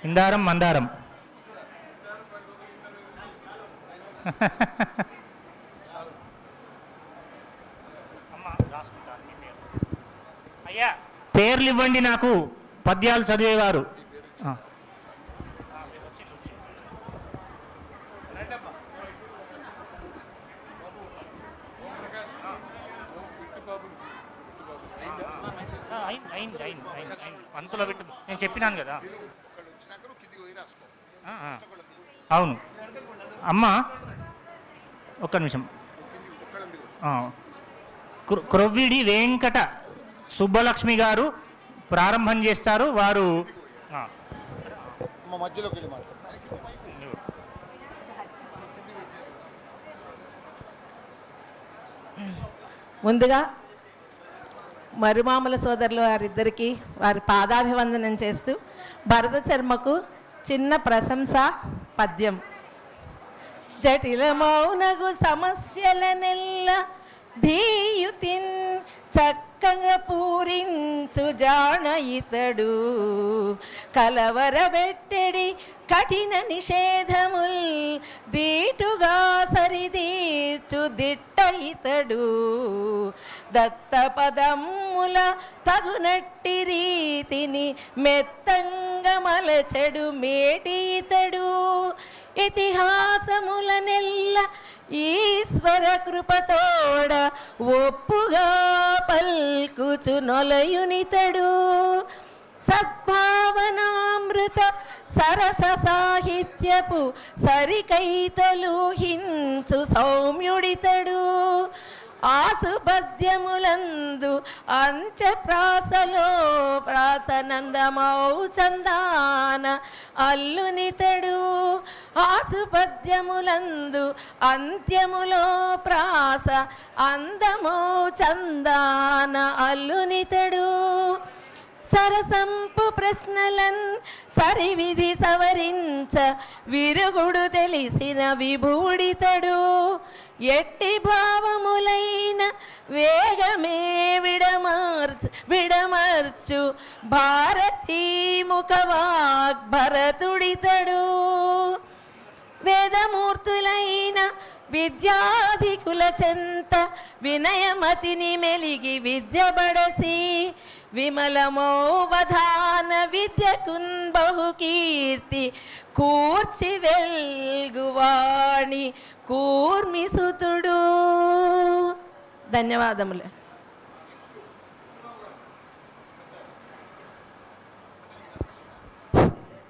ఇందారం మందారం. అయ్యా పేర్లు ఇవ్వండి నాకు, పద్యాలు చదివేవారు. అంతలో పెట్టు, నేను చెప్పినాను కదా. అవును అమ్మ, ఒక్క నిమిషం. క్రొవ్విడి వెంకట సుబ్బలక్ష్మి గారు ప్రారంభం చేస్తారు. వారు ముందుగా మరుమామల సోదరులు వారిద్దరికీ వారి పాదాభివందనం చేస్తూ భరత శర్మకు చిన్న ప్రశంస పద్యం. జటిలమౌనగు సమస్యల నెల్ల ధీయుతిన్ చక్కగా పూరించు జాణ ఇతడు, కలవరబెట్టెడి కఠిన నిషేధముల్ దీటుగా సరిదీర్చు దిట్ట ఇతడు, దత్త పదముల తగునట్టి రీతిని మెత్తంగా మలచెడు మేటి ఇతడు, ఇతిహాసముల నెల్ల ఈశ్వర కృపతోడ ఒప్పుగా పల్కుచు నొలయునితడు, సద్భావనామృత సరస సాహిత్యపు సరికైతలు హించు సౌమ్యుడితడు, ఆసుపద్యములందు అంచప్రాసలో ప్రాసనందమౌ చందాన అల్లునితడు, ఆసుపద్యములందు అంత్యములో ప్రాస అందమౌ చందాన అల్లునితడు, సరసంపు ప్రశ్నలన్ సరివిధి సవరించ విరుగుడు తెలిసిన విభూడితడు, ఎట్టి భావములైన వేగమే విడమర్చు భారతీ ముఖవాగ్భరతుడితడు, వేదమూర్తులైన విద్యాధికుల చెంత వినయమతిని మెలిగి విద్యబడసి, విమలమోవధాన విద్యకున్ బహుకీర్తి కూర్చి వెల్గువాణి కూర్మిసుతుడు. ధన్యవాదములు.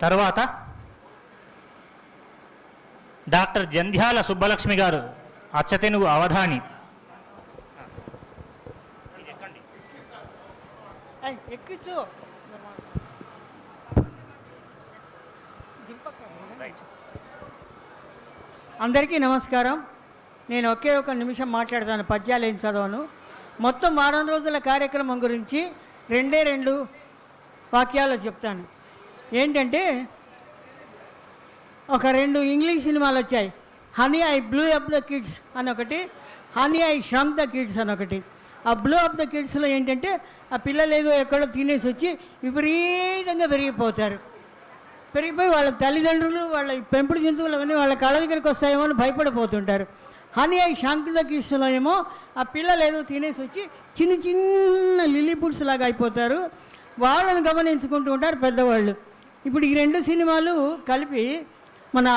తర్వాత డాక్టర్ జంధ్యాల సుబ్బలక్ష్మి గారు, అచ్చతెనుగు అవధాని. అందరికీ నమస్కారం. నేను ఒకే ఒక నిమిషం మాట్లాడతాను, పద్యాలు ఏం చదవను. మొత్తం వారం రోజుల కార్యక్రమం గురించి 2 వాక్యాలు చెప్తాను. ఏంటంటే, ఒక 2 ఇంగ్లీష్ సినిమాలు వచ్చాయి. Honey I blue up the kids అని ఒకటి, హనీ ఐ ష్రంక్ ద కిడ్స్ అని ఒకటి. ఆ బ్లూ అప్ ద కిడ్స్లో ఏంటంటే, ఆ పిల్లలు ఏదో ఎక్కడో తినేసి వచ్చి విపరీతంగా పెరిగిపోయి వాళ్ళ తల్లిదండ్రులు వాళ్ళ పెంపుడు జంతువులు అవన్నీ వాళ్ళ కళ్ళ దగ్గరికి వస్తాయేమో అని భయపడిపోతుంటారు. హనీ ఐ ష్రంక్ ద కిడ్స్లో ఏమో ఆ పిల్లలు ఏదో తినేసి వచ్చి చిన్న చిన్న లిలీపుడ్స్ లాగా అయిపోతారు. వాళ్ళని గమనించుకుంటూ ఉంటారు పెద్దవాళ్ళు. ఇప్పుడు ఈ 2 సినిమాలు కలిపి మన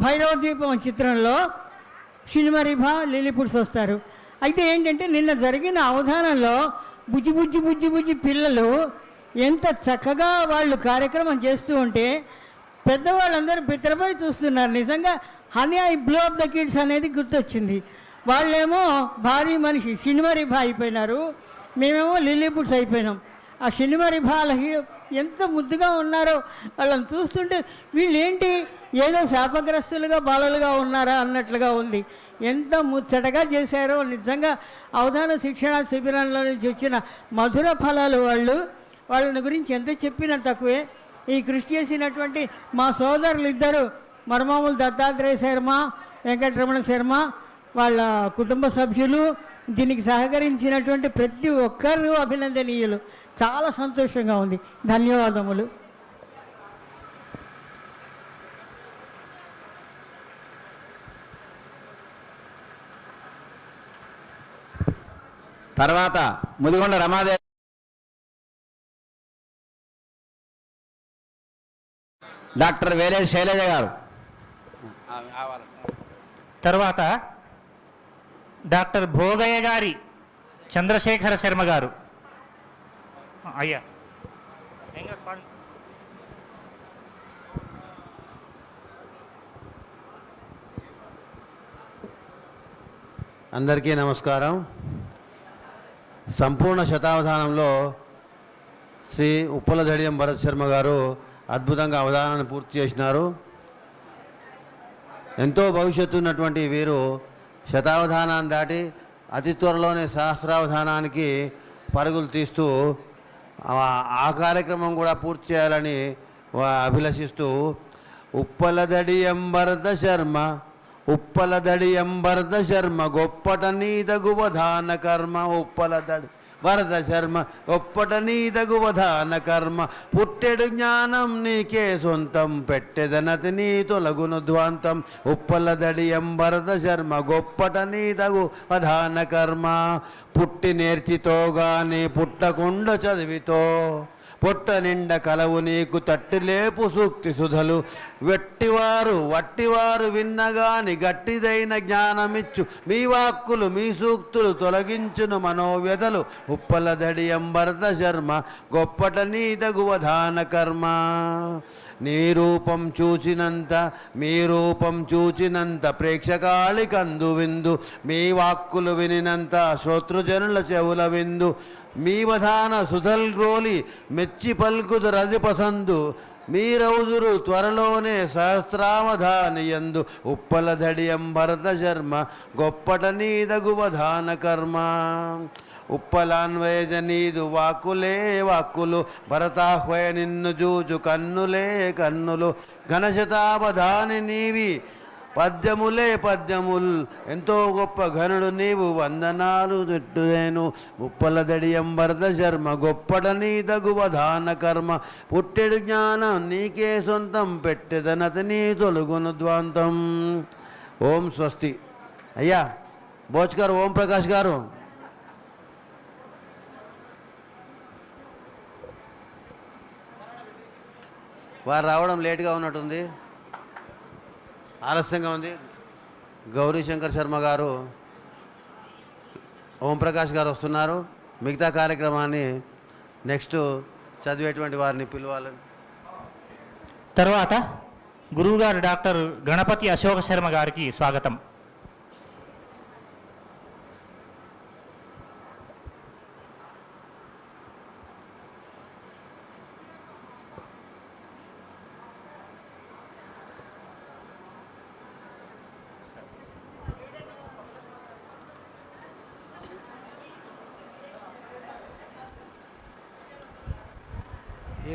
భైరవ ద్వీపం చిత్రంలో సినిమరిభ లిలీపుడ్స్ వస్తారు. అయితే ఏంటంటే, నిన్న జరిగిన అవధానంలో బుజ్జి బుజ్జి బుజ్జి బుజ్జి పిల్లలు ఎంత చక్కగా వాళ్ళు కార్యక్రమం చేస్తూ ఉంటే పెద్దవాళ్ళందరూ బిత్తరపోయి చూస్తున్నారు. నిజంగా honey I blue up the kids అనేది గుర్తొచ్చింది. వాళ్ళేమో భారీ మనిషి సినిమరిభ అయిపోయినారు, మేమేమో లిలీపుడ్స్ అయిపోయినాం. ఆ సినిమరిభాల ఎంత ముద్దుగా ఉన్నారో వాళ్ళని చూస్తుంటే వీళ్ళు ఏంటి ఏదో శాపగ్రస్తులుగా బాలలుగా ఉన్నారా అన్నట్లుగా ఉంది. ఎంత ముచ్చటగా చేశారో నిజంగా. అవధాన శిక్షణ శిబిరంలో నుంచి వచ్చిన మధుర ఫలాలు వాళ్ళని గురించి ఎంత చెప్పినా తక్కువే. ఈ కృషి చేసినటువంటి మా సోదరులు ఇద్దరు, మరమాములు దత్తాత్రేయ శర్మ, వెంకటరమణ శర్మ, వాళ్ళ కుటుంబ సభ్యులు, దీనికి సహకరించినటువంటి ప్రతి ఒక్కరు అభినందనీయులు. చాలా సంతోషంగా ఉంది. ధన్యవాదములు. తర్వాత ముదిగొండ రమాదేవి, డాక్టర్ వేలేటి శైలజ గారు. తర్వాత డాక్టర్ భోగయ్య గారి చంద్రశేఖర శర్మ గారు. అయ్యా ఏం కాదు, పాడు. అందరికీ నమస్కారం. సంపూర్ణ శతావధానంలో శ్రీ ఉప్పల దడియం భరత్ శర్మ గారు అద్భుతంగా అవధానాన్ని పూర్తి చేసినారు. ఎంతో భవిష్యత్తు ఉన్నటువంటి వీరు శతావధానాన్ని దాటి అతి త్వరలోనే సహస్రావధానానికి పరుగులు తీస్తూ ఆ కార్యక్రమం కూడా పూర్తి చేయాలని అభిలషిస్తూ ఉప్పల దడియం భరత శర్మ ఉప్పల దడియం భరత శర్మ గొప్పట నీదగువధాన కర్మ ఉప్పల దడి భరత శర్మ గొప్పట నీదగువధాన కర్మ పుట్టెడు జ్ఞానం నీకే సొంతం పెట్టెదనతి నీ తొలగును ధ్వాంతం ఉప్పల దడియం భరత శర్మ గొప్పట నీదగు వధాన కర్మ పుట్టి నేర్చితోగాని పుట్టకుండ చదివితో పొట్ట నిండ కలవు నీకు తట్టిలేపు సూక్తి సుధలు వట్టివారు విన్నగాని గట్టిదైన జ్ఞానమిచ్చు మీ వాక్కులు మీ సూక్తులు తొలగించును మనోవ్యతలు ఉప్పల దడియం భరత శర్మ గొప్పట నీదగువధాన కర్మ మీ రూపం చూచినంత ప్రేక్షకాళి కందు విందు మీ వాక్కులు వినినంత శ్రోతృజనుల చెవుల విందు మీ వధాన సుధల్ రోలి మెచ్చి పల్కుదు రది పసందు మీరౌదురు త్వరలోనే సహస్రావధానియందు ఉప్పల దడియం భరత శర్మ గొప్పట నీదగువధాన కర్మ ఉప్పలాన్వయజ నీదు వాక్కులు భరతాహ్వయ నిన్ను జూచు కన్నులే కన్నులు ఘనశతావధాని నీవి పద్యములు ఎంతో గొప్ప ఘనుడు నీవు వందనాలు తిట్టుదేను ఉప్పల దడియం భరత శర్మ గొప్పట నీదగువధాన కర్మ పుట్టెడు జ్ఞానం నీకే సొంతం పెట్టెదనతి నీ తొలుగును ధ్వాంతం. ఓం స్వస్తి. అయ్యా భోజ్కర్ ఓం ప్రకాష్ గారు. వారు రావడం లేట్గా ఉన్నట్టుంది, ఆలస్యంగా ఉంది. గౌరీశంకర్ శర్మ గారు, ఓంప్రకాష్ గారు వస్తున్నారు. మిగతా కార్యక్రమాన్ని నెక్స్ట్ చదివేటువంటి వారిని పిలవాలని. తర్వాత గురువుగారు డాక్టర్ గణపతి అశోక శర్మ గారికి స్వాగతం.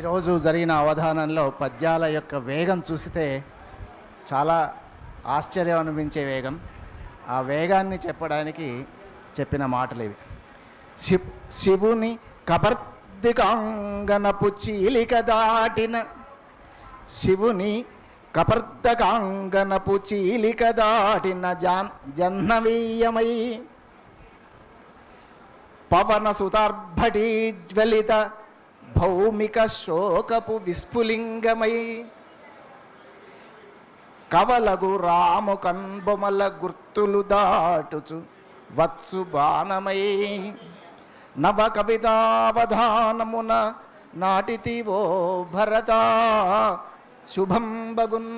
ఈరోజు జరిగిన అవధానంలో పద్యాల యొక్క వేగం చూస్తే చాలా ఆశ్చర్యం అనిపించే వేగం. ఆ వేగాన్ని చెప్పడానికి చెప్పిన మాటలు ఇవి. శివుని కపర్దికాంగనపు చీలిక దాటిన శివుని కపర్దకాంగనపు చీలిక దాటిన జహ్నవీయమై పవన సుతార్భటి జ్వలిత భౌమిక శోకపు విస్ఫులింగమై కవలగు రాము కన్బొమల గుర్తులు దాటుచు వచ్చు బాణమై నవ కవితావధానమున నాటితివో భరత శుభం బగున్.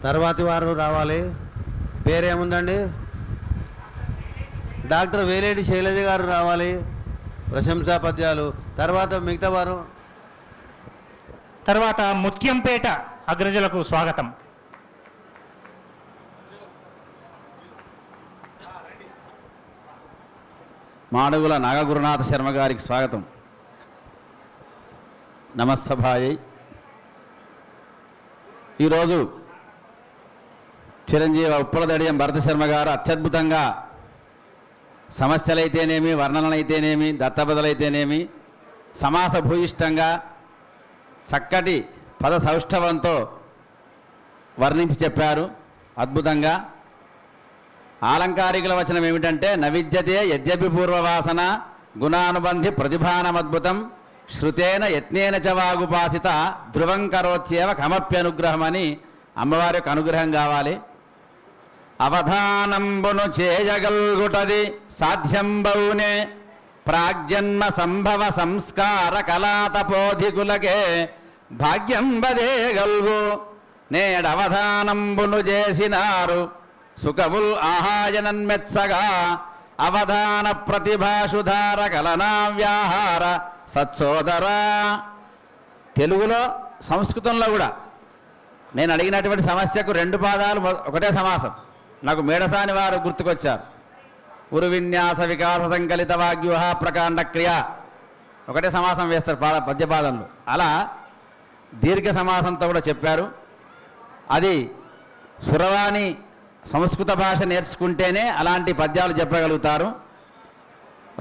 తర్వాతి వారు రావాలి. పేరేముందండి? డాక్టర్ వేలేటి శైలజ గారు రావాలి, ప్రశంసా పద్యాలు. తర్వాత మిగతా వారు. తర్వాత ముత్యంపేట అగ్రజులకు స్వాగతం. మాడుగుల నాగగురునాథ శర్మ గారికి స్వాగతం. నమస్సభాయై ఈరోజు చిరంజీవి ఉప్పలదడియం భరత శర్మ గారు అత్యద్భుతంగా సమస్యలైతేనేమి, వర్ణనలైతేనేమి, దత్తబదలైతేనేమి సమాస భూయిష్టంగా చక్కటి పద సౌష్ఠవంతో వర్ణించి చెప్పారు అద్భుతంగా. ఆలంకారికుల వచనం ఏమిటంటే, నవిద్యతే యద్యపి పూర్వవాసన గుణానుబంధి ప్రతిభానమద్భుతం శృతేన యత్నేన చ వాగుపాసిత ధ్రువం కరోత్యేవ కమప్యనుగ్రహం అని అమ్మవారి యొక్క అనుగ్రహం కావాలి. అవధానంబును చేయగల్గుటది సాధ్యంబౌనే ప్రాగ్జన్మ సంభవ సంస్కార కళాతపోధికులకే భాగ్యం బదేగల్గు నేడవధానంబును చేసినారు సుఖముల్ ఆహాయనన్మెత్సగా అవధాన ప్రతిభాసుధార కలనా వ్యాహార సత్సోదరా. తెలుగులో సంస్కృతంలో కూడా నేను అడిగినటువంటి సమస్యకు 2 పాదాలు ఒకటే సమాసం. నాకు మేడసాని వారు గుర్తుకొచ్చారు. ఉరు విన్యాస వికాస సంకలిత వాగ్వ్యూహ ప్రకాండ క్రియ ఒకటే సమాసం వేస్తారు పద్యపాదంలో. అలా దీర్ఘ సమాసంతో కూడా చెప్పారు. అది సురవాణి సంస్కృత భాష నేర్చుకుంటేనే అలాంటి పద్యాలు చెప్పగలుగుతారు.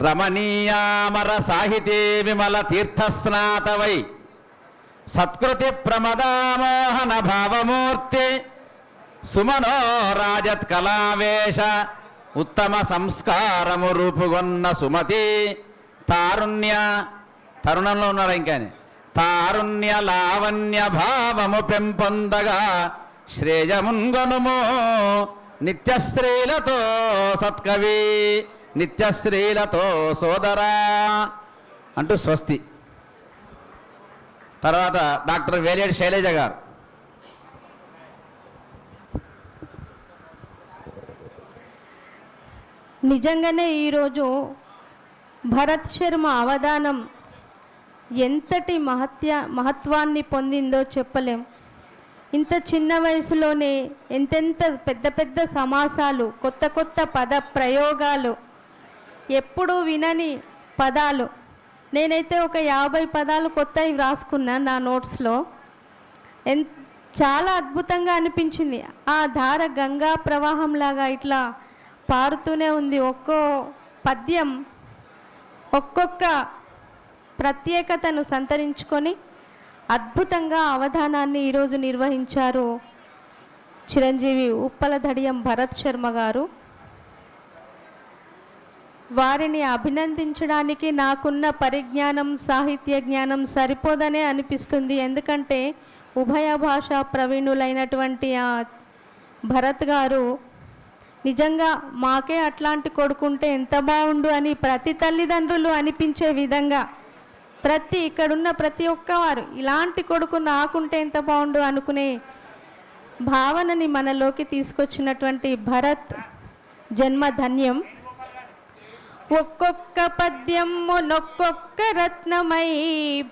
రమణీయామర సాహితీ విమల తీర్థస్నాతవై సత్కృతి ప్రమదామోహన భావమూర్తి సుమనోరాజత్ కళావేశ ఉత్తమ సంస్కారము రూపుగొన్న సుమతి తారుణ్య, తరుణంలో ఉన్నారు ఇంకానే, తారుణ్య లావణ్య భావము పెంపొందగా శ్రేయమున్గొనుము నిత్యశ్రీలతో సత్కవి నిత్యశ్రీలతో సోదరా అంటూ స్వస్తి. తర్వాత డాక్టర్ వేలేటి శైలజ గారు. నిజంగానే ఈరోజు భరత్ శర్మ అవధానం ఎంతటి మహత్వాన్ని పొందిందో చెప్పలేం. ఇంత చిన్న వయసులోనే ఎంతెంత పెద్ద పెద్ద సమాసాలు, కొత్త కొత్త పద ప్రయోగాలు, ఎప్పుడూ వినని పదాలు. నేనైతే ఒక 50 పదాలు కొత్తవి వ్రాసుకున్నా నా నోట్స్లో. చాలా అద్భుతంగా అనిపించింది. ఆ ధార గంగా ప్రవాహంలాగా ఇట్లా పారుతూనే ఉంది. ఒక్కో పద్యం ఒక్కొక్క ప్రత్యేకతను సంతరించుకొని అద్భుతంగా అవధానాన్ని ఈరోజు నిర్వహించారు చిరంజీవి ఉప్పలదడియం భరత్ శర్మ గారు. వారిని అభినందించడానికి నాకున్న పరిజ్ఞానం, సాహిత్య జ్ఞానం సరిపోదనే అనిపిస్తుంది. ఎందుకంటే ఉభయ భాషా ప్రవీణులైనటువంటి ఆ భరత్ గారు నిజంగా మాకే అట్లాంటి కొడుకుంటే ఎంత బాగుండు అని ప్రతి తల్లిదండ్రులు అనిపించే విధంగా ఇక్కడున్న ప్రతి ఒక్కవారు ఇలాంటి కొడుకు నాకుంటే ఎంత బాగుండు అనుకునే భావనని మనలోకి తీసుకొచ్చినటువంటి భరత్ జన్మధన్యం. ఒక్కొక్క పద్యము నొక్కొక్క రత్నమై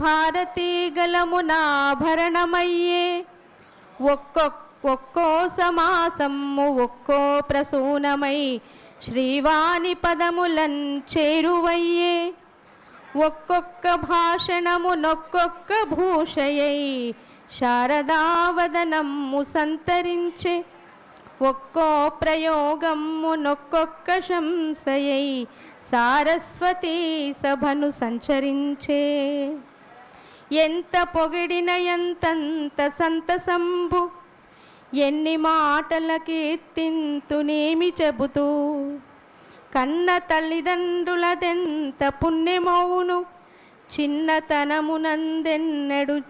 భారతీ గలమునాభరణమయ్యే ఒక్కో సమాసము ఒక్కో ప్రసూనమై శ్రీవాణి పదములన్ చేరువయ్యే ఒక్కొక్క భాషణము నొక్కొక్క భూషయై శారదావదనము సంతరించే ఒక్కో ప్రయోగము నొక్కొక్క శంసయై సారస్వతీ సభను సంచరించే ఎంత పొగిడిన ఎంతంత సంతసంబు ఎన్ని మాటల కీర్తింతునేమి చెబుతూ కన్న తల్లిదండ్రులదెంత పుణ్యమౌను చిన్నతనమునందెన్నడు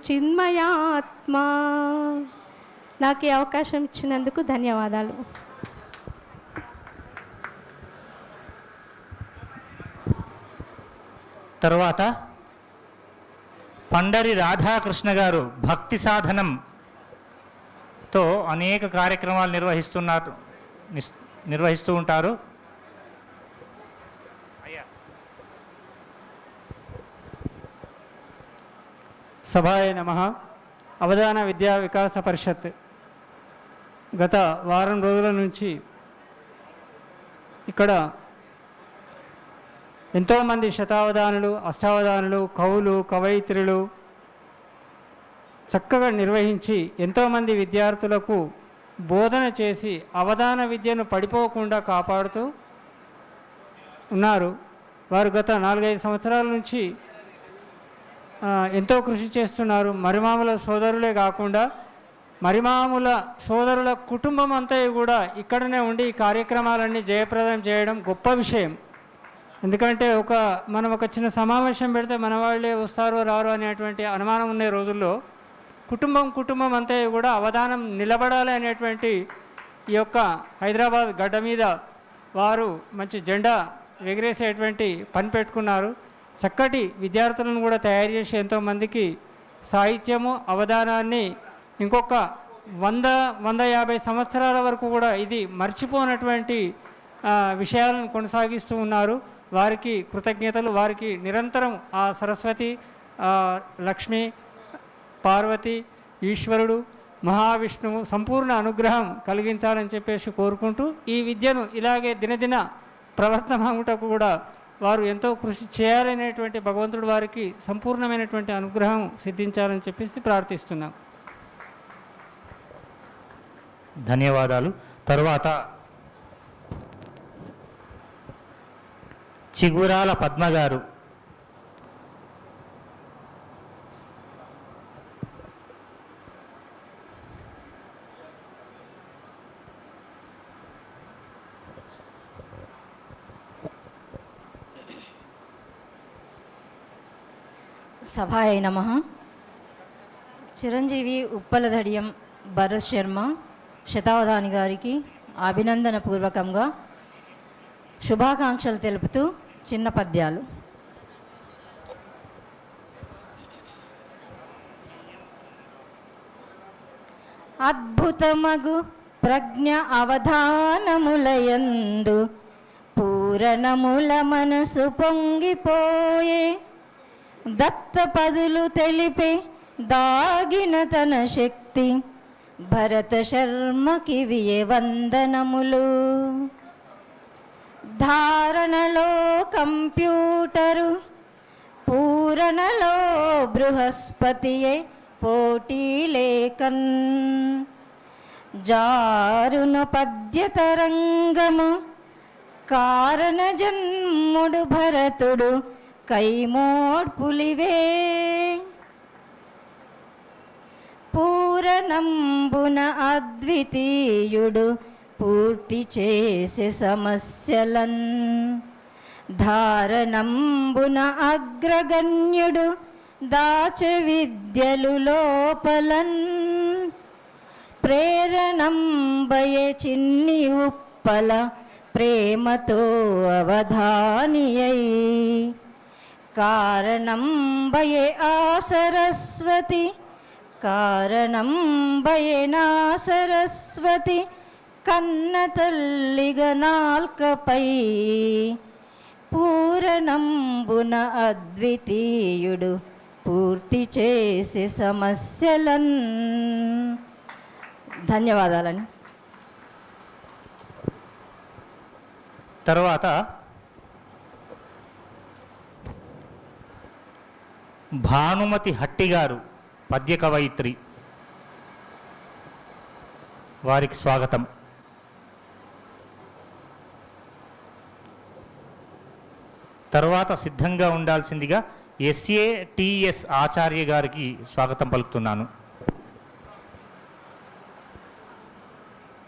చిన్మయాత్మ. నాకు ఈ అవకాశం ఇచ్చినందుకు ధన్యవాదాలు. తరువాత పండరి రాధాకృష్ణ గారు భక్తి సాధనంతో అనేక కార్యక్రమాలు నిర్వహిస్తూ ఉంటారు. సభాయ నమః. అవధాన విద్యా వికాస పరిషత్ గత వారం రోజుల నుంచి ఇక్కడ ఎంతోమంది శతావధానులు, అష్టావధానులు, కవులు, కవయిత్రులు చక్కగా నిర్వహించి ఎంతోమంది విద్యార్థులకు బోధన చేసి అవధాన విద్యను పడిపోకుండా కాపాడుతూ ఉన్నారు. వారు గత 4-5 సంవత్సరాల నుంచి ఎంతో కృషి చేస్తున్నారు. మరిమాముల సోదరులే కాకుండా మరిమాముల సోదరుల కుటుంబం అంతా కూడా ఇక్కడనే ఉండి ఈ కార్యక్రమాలన్నీ జయప్రదం చేయడం గొప్ప విషయం. ఎందుకంటే మనం ఒక చిన్న సమావేశం పెడితే మన వాళ్ళే వస్తారో రారో అనేటువంటి అనుమానం ఉన్న రోజుల్లో కుటుంబం అంతా కూడా అవధానం నిలబడాలి అనేటువంటి ఈ యొక్క హైదరాబాద్ గడ్డ మీద వారు మంచి జెండా ఎగిరేసేటువంటి పని పెట్టుకున్నారు. చక్కటి విద్యార్థులను కూడా తయారు చేసి ఎంతోమందికి సాహిత్యము అవధానాన్ని ఇంకొక 100-150 సంవత్సరాల వరకు కూడా ఇది మర్చిపోనటువంటి విషయాలను కొనసాగిస్తూ ఉన్నారు. వారికి కృతజ్ఞతలు. వారికి నిరంతరం ఆ సరస్వతి, లక్ష్మి, పార్వతి, ఈశ్వరుడు, మహావిష్ణువు సంపూర్ణ అనుగ్రహం కలిగించాలని చెప్పేసి కోరుకుంటూ ఈ విద్యను ఇలాగే దినదిన ప్రవర్తమాగుటకు కూడా వారు ఎంతో కృషి చేయాలనేటువంటి భగవంతుడు వారికి సంపూర్ణమైనటువంటి అనుగ్రహం సిద్ధించాలని చెప్పేసి ప్రార్థిస్తున్నాం. ధన్యవాదాలు. తరువాత చిగురాల పద్మ గారు. సభాయ నమః. చిరంజీవి ఉప్పలదడియం భరత్ శర్మ శతావధాని గారికి అభినందన పూర్వకంగా శుభాకాంక్షలు తెలుపుతూ చిన్న పద్యాలు. అద్భుతమగు ప్రజ్ఞ అవధానములయందు పూరణముల మనసు పొంగిపోయే దత్తపదులు తెలిపే దాగిన తన శక్తి భరత శర్మకి వందనములు. ధారణలో కంప్యూటరు పూరణలో బృహస్పతియే పోటీ లేకన్ జారున పద్యతరంగము కారణ జన్ముడు భరతుడు కైమోడ్పులివే. పూరణంబున అద్వితీయుడు పూర్తి చేసే సమస్యలన్ ధారణంబున అగ్రగణ్యుడు దాచె విద్యలు లోపలన్ ప్రేరణంబయే చిన్ని ఉప్పల ప్రేమతో అవధానియై కారణంబయే ఆ సరస్వతి కారణంబయే నా సరస్వతి కన్న తల్లిగా నాల్కపై పూరణంబున అద్వితీయుడు పూర్తి చేసే సమస్యలన్. ధన్యవాదాలండి. తర్వాత భానుమతి హట్టి గారు పద్య కవయిత్రి. వారికి స్వాగతం. తర్వాత సిద్ధంగా ఉండాల్సిందిగా SATS ఆచార్య గారికి స్వాగతం పలుకుతున్నాను.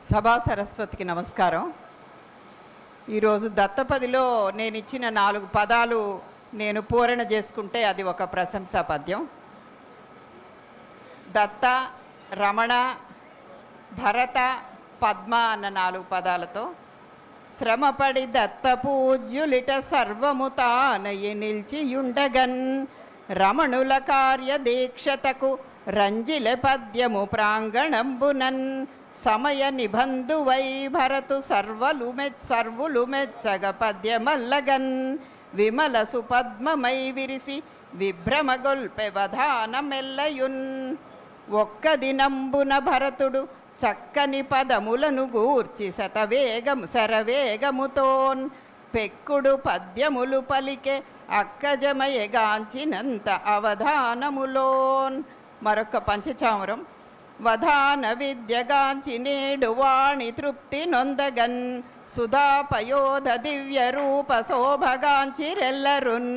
సభా సరస్వతికి నమస్కారం. ఈరోజు దత్తపదిలో నేను ఇచ్చిన 4 పదాలు నేను పూరణ చేసుకుంటే అది ఒక ప్రశంసా పద్యం. దత్త, రమణ, భరత, పద్మ అన్న 4 పదాలతో శ్రమపడి దత్త పూజ్యులిట సర్వము తానయి నిల్చియుండగన్ రమణుల కార్య దీక్షతకు రంజిల పద్యము ప్రాంగణంబునన్ సమయ నిబంధువై భరతు సర్వులు మెచ్చగ పద్యమల్లగన్ విమల సుపద్మమై విరిసి విభ్రమగొల్పె వధానమెల్లయున్ ఒక్క దినంబున భరతుడు చక్కని పదములను గూర్చి శరవేగముతోన్ పెక్కుడు పద్యములు పలికే అక్కజమయగాంచినంత అవధానములోన్ మరొక పంచచామరం. వధాన విద్యగాంచి నేడు వాణి తృప్తి నొందగన్ సుధాపయోధ దివ్య రూప శోభగాంచి రెల్లరున్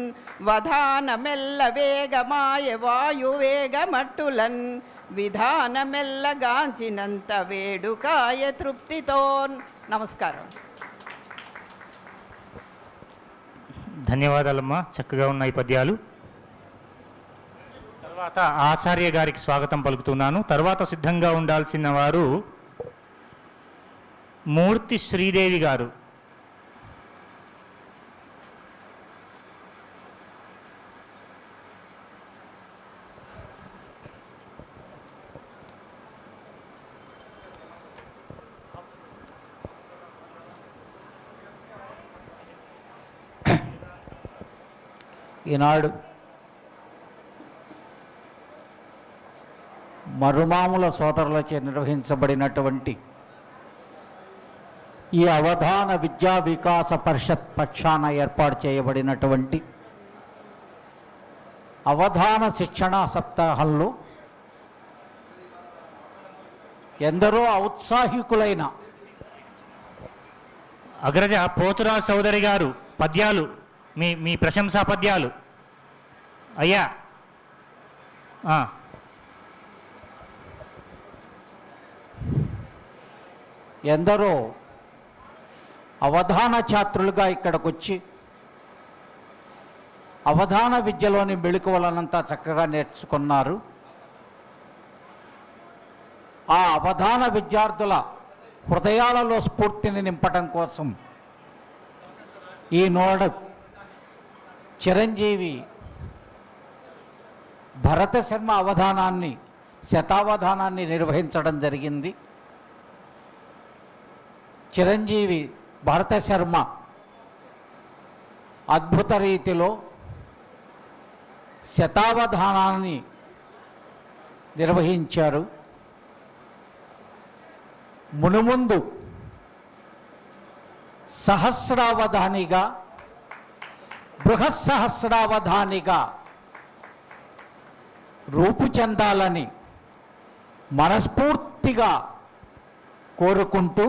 వధాన మెల్ల వేగమాయ వాయు వేగమట్టులన్ విధాన మెల్లగాంచినంత వేడుకాయ తృప్తితో. నమస్కారం. ధన్యవాదాలమ్మా, చక్కగా ఉన్నాయి పద్యాలు. తర్వాత ఆచార్య గారికి స్వాగతం పలుకుతున్నాను. తర్వాత సిద్ధంగా ఉండాల్సిన వారు మూర్తి శ్రీదేవి గారు. ఈనాడు మరుమాముల సోదరులచే నిర్వహించబడినటువంటి ఈ అవధాన విద్యా వికాస పరిషత్ పక్షాన ఏర్పాటు చేయబడినటువంటి అవధాన శిక్షణా సప్తాహంలో ఎందరో ఔత్సాహికులైన అగ్రజ పోతురాజు చౌదరి గారు పద్యాలు, మీ ప్రశంసా పద్యాలు. అయ్యా ఎందరో అవధాన ఛాత్రులుగా ఇక్కడికి వచ్చి అవధాన విద్యలోని మెళుకువలనంతా చక్కగా నేర్చుకున్నారు. ఆ అవధాన విద్యార్థుల హృదయాలలో స్ఫూర్తిని నింపటం కోసం ఈనాడు చిరంజీవి భరత శర్మ అవధానాన్ని, శతావధానాన్ని నిర్వహించడం జరిగింది. చిరంజీవి భరత శర్మ అద్భుత రీతిలో శతావధానాన్ని నిర్వహించారు. మునుముందు సహస్రావధానిగా, బృహత్సహస్రావధానిగా రూపు చెందాలని మనస్ఫూర్తిగా కోరుకుంటూ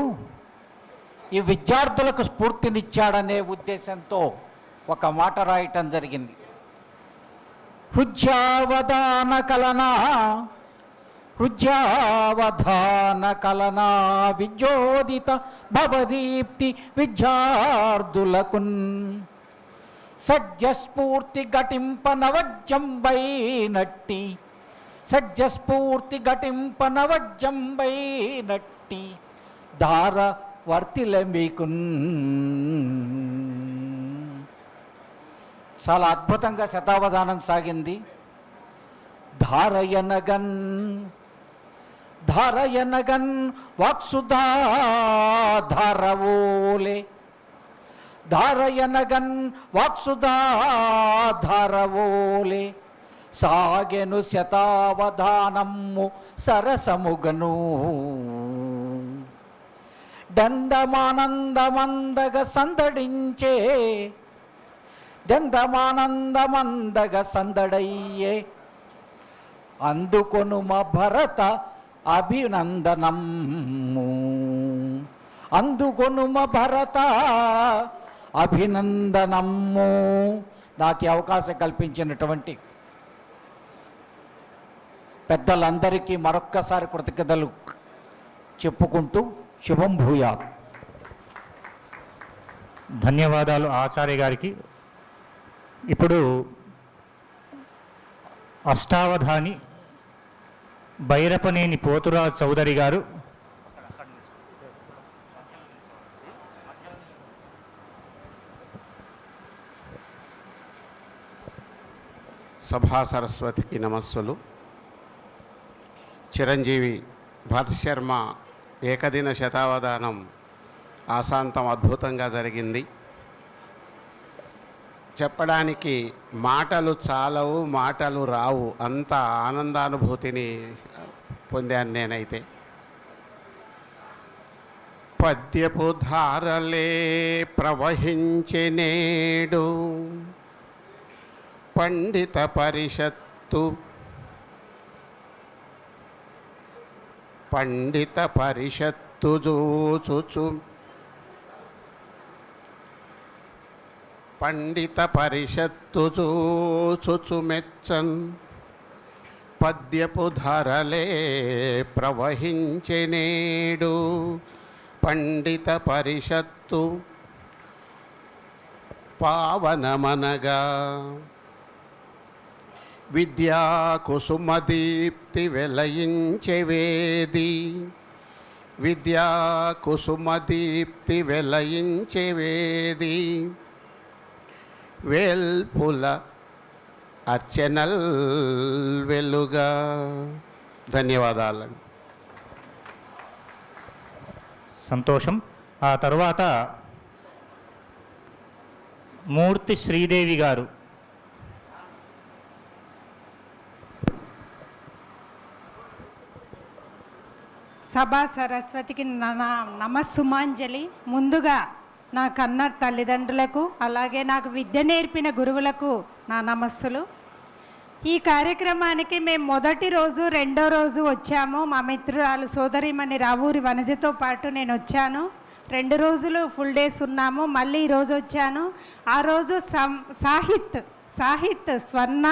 ఈ విద్యార్థులకు స్ఫూర్తినిచ్చాడనే ఉద్దేశంతో ఒక మాట రాయటం జరిగింది. హృజ్యావధాన కలనా హృజ్యావధాన కలనా విద్యోదిత భవదీప్తి విద్యార్థులకున్ సజ్జస్ఫూర్తి ఘటింప నవజ్జంబైనట్టి సజ్జస్ఫూర్తి ఘటింప నవజ్జంబైనట్టి దార వర్తిల మీకున్. చాలా అద్భుతంగా శతావధానం సాగింది. ధారయనగన్ ధారయనగన్ వాక్సుధా ధారవోలే ధారయనగన్ వాక్సుధా ధారవోలే సాగెను శతావధానమ్ము సరసముగను దందమానందమందగ సందడించే దందమానందమందగ సందడయ్యే అందుకొనుమ భరత అభినందనము అందుకొనుమ భరత అభినందనము. నాకు అవకాశం కల్పించినటువంటి పెద్దలందరికీ మరొక్కసారి కృతజ్ఞతలు చెప్పుకుంటూ శుభం భూయాత్. ధన్యవాదాలు ఆచార్య గారికి. ఇప్పుడు అష్టావధాని బైరపనేని పోతురాజు చౌదరి గారు సభా సరస్వతికి నమస్సులు. చిరంజీవి భరత్ శర్మ ఏకదిన శతావధానం ఆశాంతం అద్భుతంగా జరిగింది. చెప్పడానికి మాటలు చాలవు, మాటలు రావు, అంత ఆనందానుభూతిని పొందాను నేనైతే. పద్యపు ధారలే ప్రవహించే నేడు పండిత పరిషత్తు పండిత పరిషత్తు జూచుచు పండిత పరిషత్తు చూచుచు మెచ్చన్ పద్యపు ధరలే ప్రవహించెనేడు పండిత పరిషత్తు పావనమనగా విద్యా కుసుమదీప్తి వెలయించెవేది విద్యా కుసుమదీప్తి వెలయించెవేది వేల్పుల అర్చనల్ వెలుగా. ధన్యవాదాలండి. సంతోషం. ఆ తర్వాత మూర్తి శ్రీదేవి గారు. సభా సరస్వతికి నమస్సుమాంజలి. ముందుగా నా కన్న తల్లిదండ్రులకు అలాగే నాకు విద్య నేర్పిన గురువులకు నా నమస్సులు. ఈ కార్యక్రమానికి మేము మొదటి రోజు రెండో రోజు వచ్చాము. మా మిత్రురాలు సోదరిమణి రావూరి వనజతో పాటు నేను వచ్చాను. 2 రోజులు ఫుల్ డేస్ ఉన్నాము. మళ్ళీ ఈరోజు వచ్చాను. ఆ రోజు సాహిత్ స్వర్ణ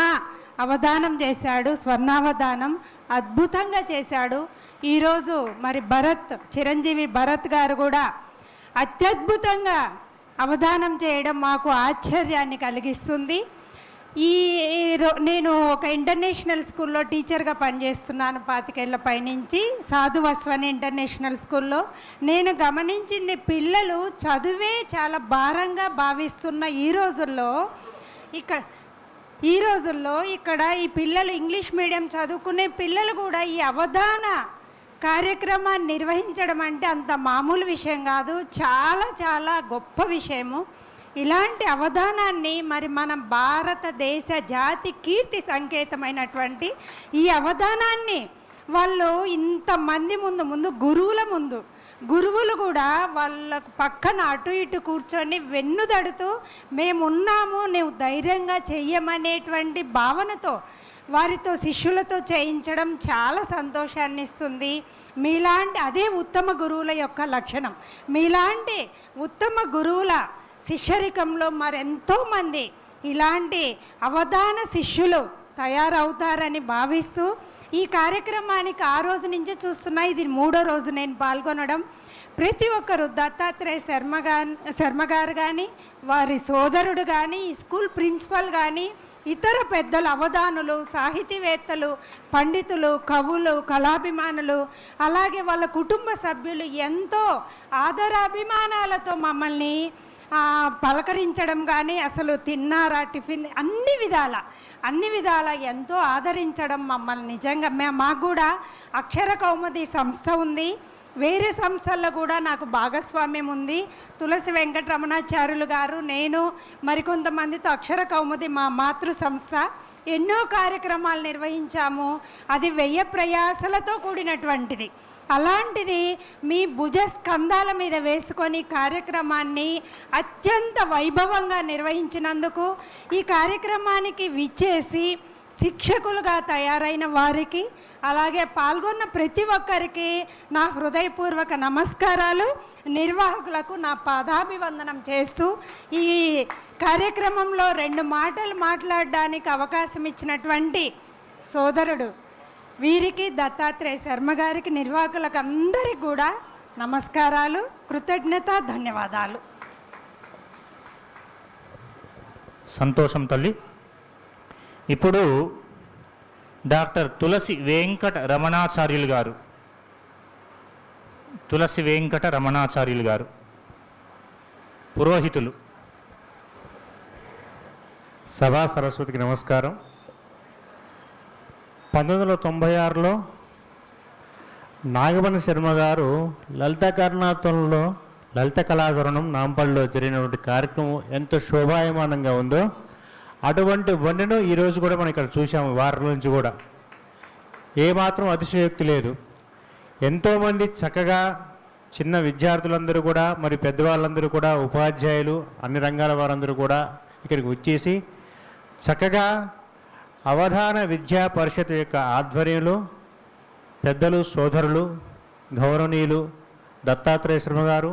అవధానం చేశాడు. స్వర్ణావధానం అద్భుతంగా చేశాడు. ఈరోజు మరి చిరంజీవి భరత్ గారు కూడా అత్యద్భుతంగా అవధానం చేయడం మాకు ఆశ్చర్యాన్ని కలిగిస్తుంది. నేను ఒక ఇంటర్నేషనల్ స్కూల్లో టీచర్గా పనిచేస్తున్నాను 25 ఏళ్ల పైనుంచి. సాధు వస్వని ఇంటర్నేషనల్ స్కూల్లో నేను గమనించింది, పిల్లలు చదువే చాలా భారంగా భావిస్తున్న ఈ రోజుల్లో ఇక్కడ ఈ పిల్లలు ఇంగ్లీష్ మీడియం చదువుకునే పిల్లలు కూడా ఈ అవధాన కార్యక్రమాన్ని నిర్వహించడం అంటే అంత మామూలు విషయం కాదు. చాలా చాలా గొప్ప విషయము. ఇలాంటి అవధానాన్ని మరి మన భారతదేశ జాతి కీర్తి సంకేతమైనటువంటి ఈ అవధానాన్ని వాళ్ళు ఇంతమంది ముందు గురువులు కూడా వాళ్ళకు పక్కన అటు ఇటు కూర్చొని వెన్నుదడుతూ మేమున్నాము, నువ్వు ధైర్యంగా చెయ్యమనేటువంటి భావనతో వారితో శిష్యులతో చేయించడం చాలా సంతోషాన్ని ఇస్తుంది. మీలాంటి అదే ఉత్తమ గురువుల యొక్క లక్షణం. మీలాంటి ఉత్తమ గురువుల శిష్యరికంలో మరెంతోమంది ఇలాంటి అవధాన శిష్యులు తయారవుతారని భావిస్తూ ఈ కార్యక్రమానికి ఆ రోజు నుంచి చూస్తున్నా. ఇది 3వ రోజు నేను పాల్గొనడం. ప్రతి ఒక్కరు దత్తాత్రేయ శర్మ గారు కానీ, వారి సోదరుడు కానీ, ఈ స్కూల్ ప్రిన్సిపల్ కానీ, ఇతర పెద్దలు, అవధానులు, సాహితీవేత్తలు, పండితులు, కవులు, కళాభిమానులు, అలాగే వాళ్ళ కుటుంబ సభ్యులు ఎంతో ఆదరాభిమానాలతో మమ్మల్ని పలకరించడం కానీ, అసలు తిన్నారా, టిఫిన్, అన్ని విధాల ఎంతో ఆదరించడం మమ్మల్ని నిజంగా. మాకు కూడా అక్షర కౌముది సంస్థ ఉంది. వేరే సంస్థల్లో కూడా నాకు భాగస్వామ్యం ఉంది. తులసి వెంకటరమణాచార్యులు గారు, నేను మరికొంతమందితో అక్షర కౌముది మా మాతృ సంస్థ ఎన్నో కార్యక్రమాలు నిర్వహించాము. అది వ్యయ ప్రయాసలతో కూడినటువంటిది. అలాంటిది మీ భుజస్కంధాల మీద వేసుకొని కార్యక్రమాన్ని అత్యంత వైభవంగా నిర్వహించినందుకు, ఈ కార్యక్రమానికి విచ్చేసి శిక్షకులుగా తయారైన వారికి, అలాగే పాల్గొన్న ప్రతి ఒక్కరికి నా హృదయపూర్వక నమస్కారాలు. నిర్వాహకులకు నా పాదాభివందనం చేస్తూ ఈ కార్యక్రమంలో 2 మాటలు మాట్లాడడానికి అవకాశం ఇచ్చినటువంటి సోదరుడు వీరికి, దత్తాత్రేయ శర్మ గారికి, నిర్వాహకులకు అందరికీ కూడా నమస్కారాలు, కృతజ్ఞత, ధన్యవాదాలు. సంతోషం తల్లి. ఇప్పుడు డాక్టర్ తులసి వెంకట రమణాచార్యులు గారు పురోహితులు. సభా సరస్వతికి నమస్కారం. 1996లో నాగమణి శర్మ గారు లలిత కర్ణాటకంలో లలిత కళాకరణం నాంపల్లిలో జరిగినటువంటి కార్యక్రమం ఎంత శోభాయమానంగా ఉందో అటువంటి వండను ఈరోజు కూడా మనం ఇక్కడ చూసాము. వారం నుంచి కూడా ఏమాత్రం అతిశయోక్తి లేదు. ఎంతోమంది చక్కగా చిన్న విద్యార్థులందరూ కూడా, మరి పెద్దవాళ్ళందరూ కూడా, ఉపాధ్యాయులు, అన్ని రంగాల వారందరూ కూడా ఇక్కడికి వచ్చేసి చక్కగా అవధాన విద్యా పరిషత్ యొక్క ఆధ్వర్యంలో పెద్దలు, సోదరులు, గౌరవనీయులు దత్తాత్రేయ శర్మ గారు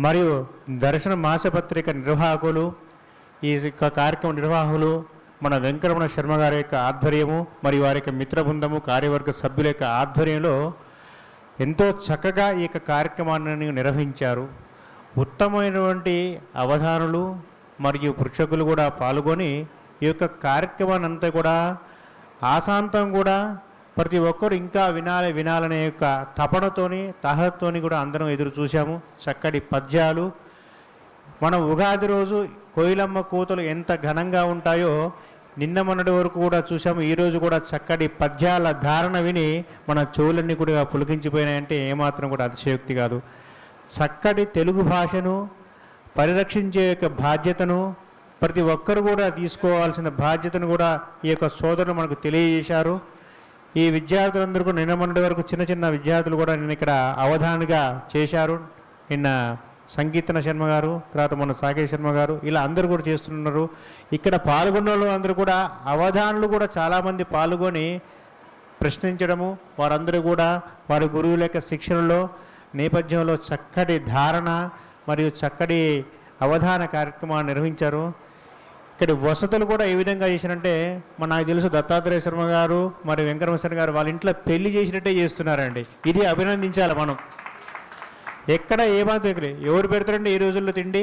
మరియు దర్శన మాసపత్రిక నిర్వాహకులు, ఈ యొక్క కార్యక్రమ నిర్వాహకులు మన వెంకటరమణ శర్మ గారి యొక్క ఆధ్వర్యము మరియు వారి యొక్క మిత్ర బృందము కార్యవర్గ సభ్యుల యొక్క ఆధ్వర్యంలో ఎంతో చక్కగా ఈ యొక్క కార్యక్రమాన్ని నిర్వహించారు. ఉత్తమమైనటువంటి అవధానులు మరియు పృక్షకులు కూడా పాల్గొని ఈ యొక్క కార్యక్రమాన్ని అంతా కూడా ఆశాంతం కూడా ప్రతి ఒక్కరు ఇంకా వినాలనే యొక్క తపనతోని తహతోని కూడా అందరం ఎదురు చూశాము. చక్కటి పద్యాలు, మన ఉగాది రోజు కోయిలమ్మ కూతలు ఎంత ఘనంగా ఉంటాయో నిన్న మొన్నటి వరకు కూడా చూసాము. ఈరోజు కూడా చక్కటి పద్యాల ధారణ విని మన చెవులన్నీ కూడా పులికించిపోయినాయంటే ఏమాత్రం కూడా అతిశయోక్తి కాదు. చక్కటి తెలుగు భాషను పరిరక్షించే యొక్క బాధ్యతను ప్రతి ఒక్కరు కూడా తీసుకోవాల్సిన బాధ్యతను కూడా ఈ యొక్క సోదరులు మనకు తెలియజేశారు. ఈ విద్యార్థులందరూ కూడా నిన్న మొన్నటి వరకు చిన్న విద్యార్థులు కూడా నిన్న ఇక్కడ అవధానిగా చేశారు. నిన్న సంకీర్తన శర్మ గారు, తర్వాత మొన్న సాకేష్ శర్మ గారు, ఇలా అందరూ కూడా చేస్తున్నారు. ఇక్కడ పాల్గొన్న వాళ్ళు అందరూ కూడా అవధానులు కూడా చాలామంది పాల్గొని ప్రశ్నించడము, వారందరూ కూడా వారి గురువుల యొక్క శిక్షణలో నేపథ్యంలో చక్కటి ధారణ మరియు చక్కటి అవధాన కార్యక్రమాన్ని నిర్వహించారు. ఇక్కడ వసతులు కూడా ఏ విధంగా చేసినంటే నాకు తెలుసు దత్తాత్రేయ శర్మ గారు మరి వెంకటరమణ గారు వాళ్ళ ఇంట్లో పెళ్లి చేసినట్టే చేస్తున్నారండి. ఇది అభినందించాలి మనం. ఎక్కడ ఏమాత్రం ఎవరు పెడతారండి ఈ రోజుల్లో తిండి?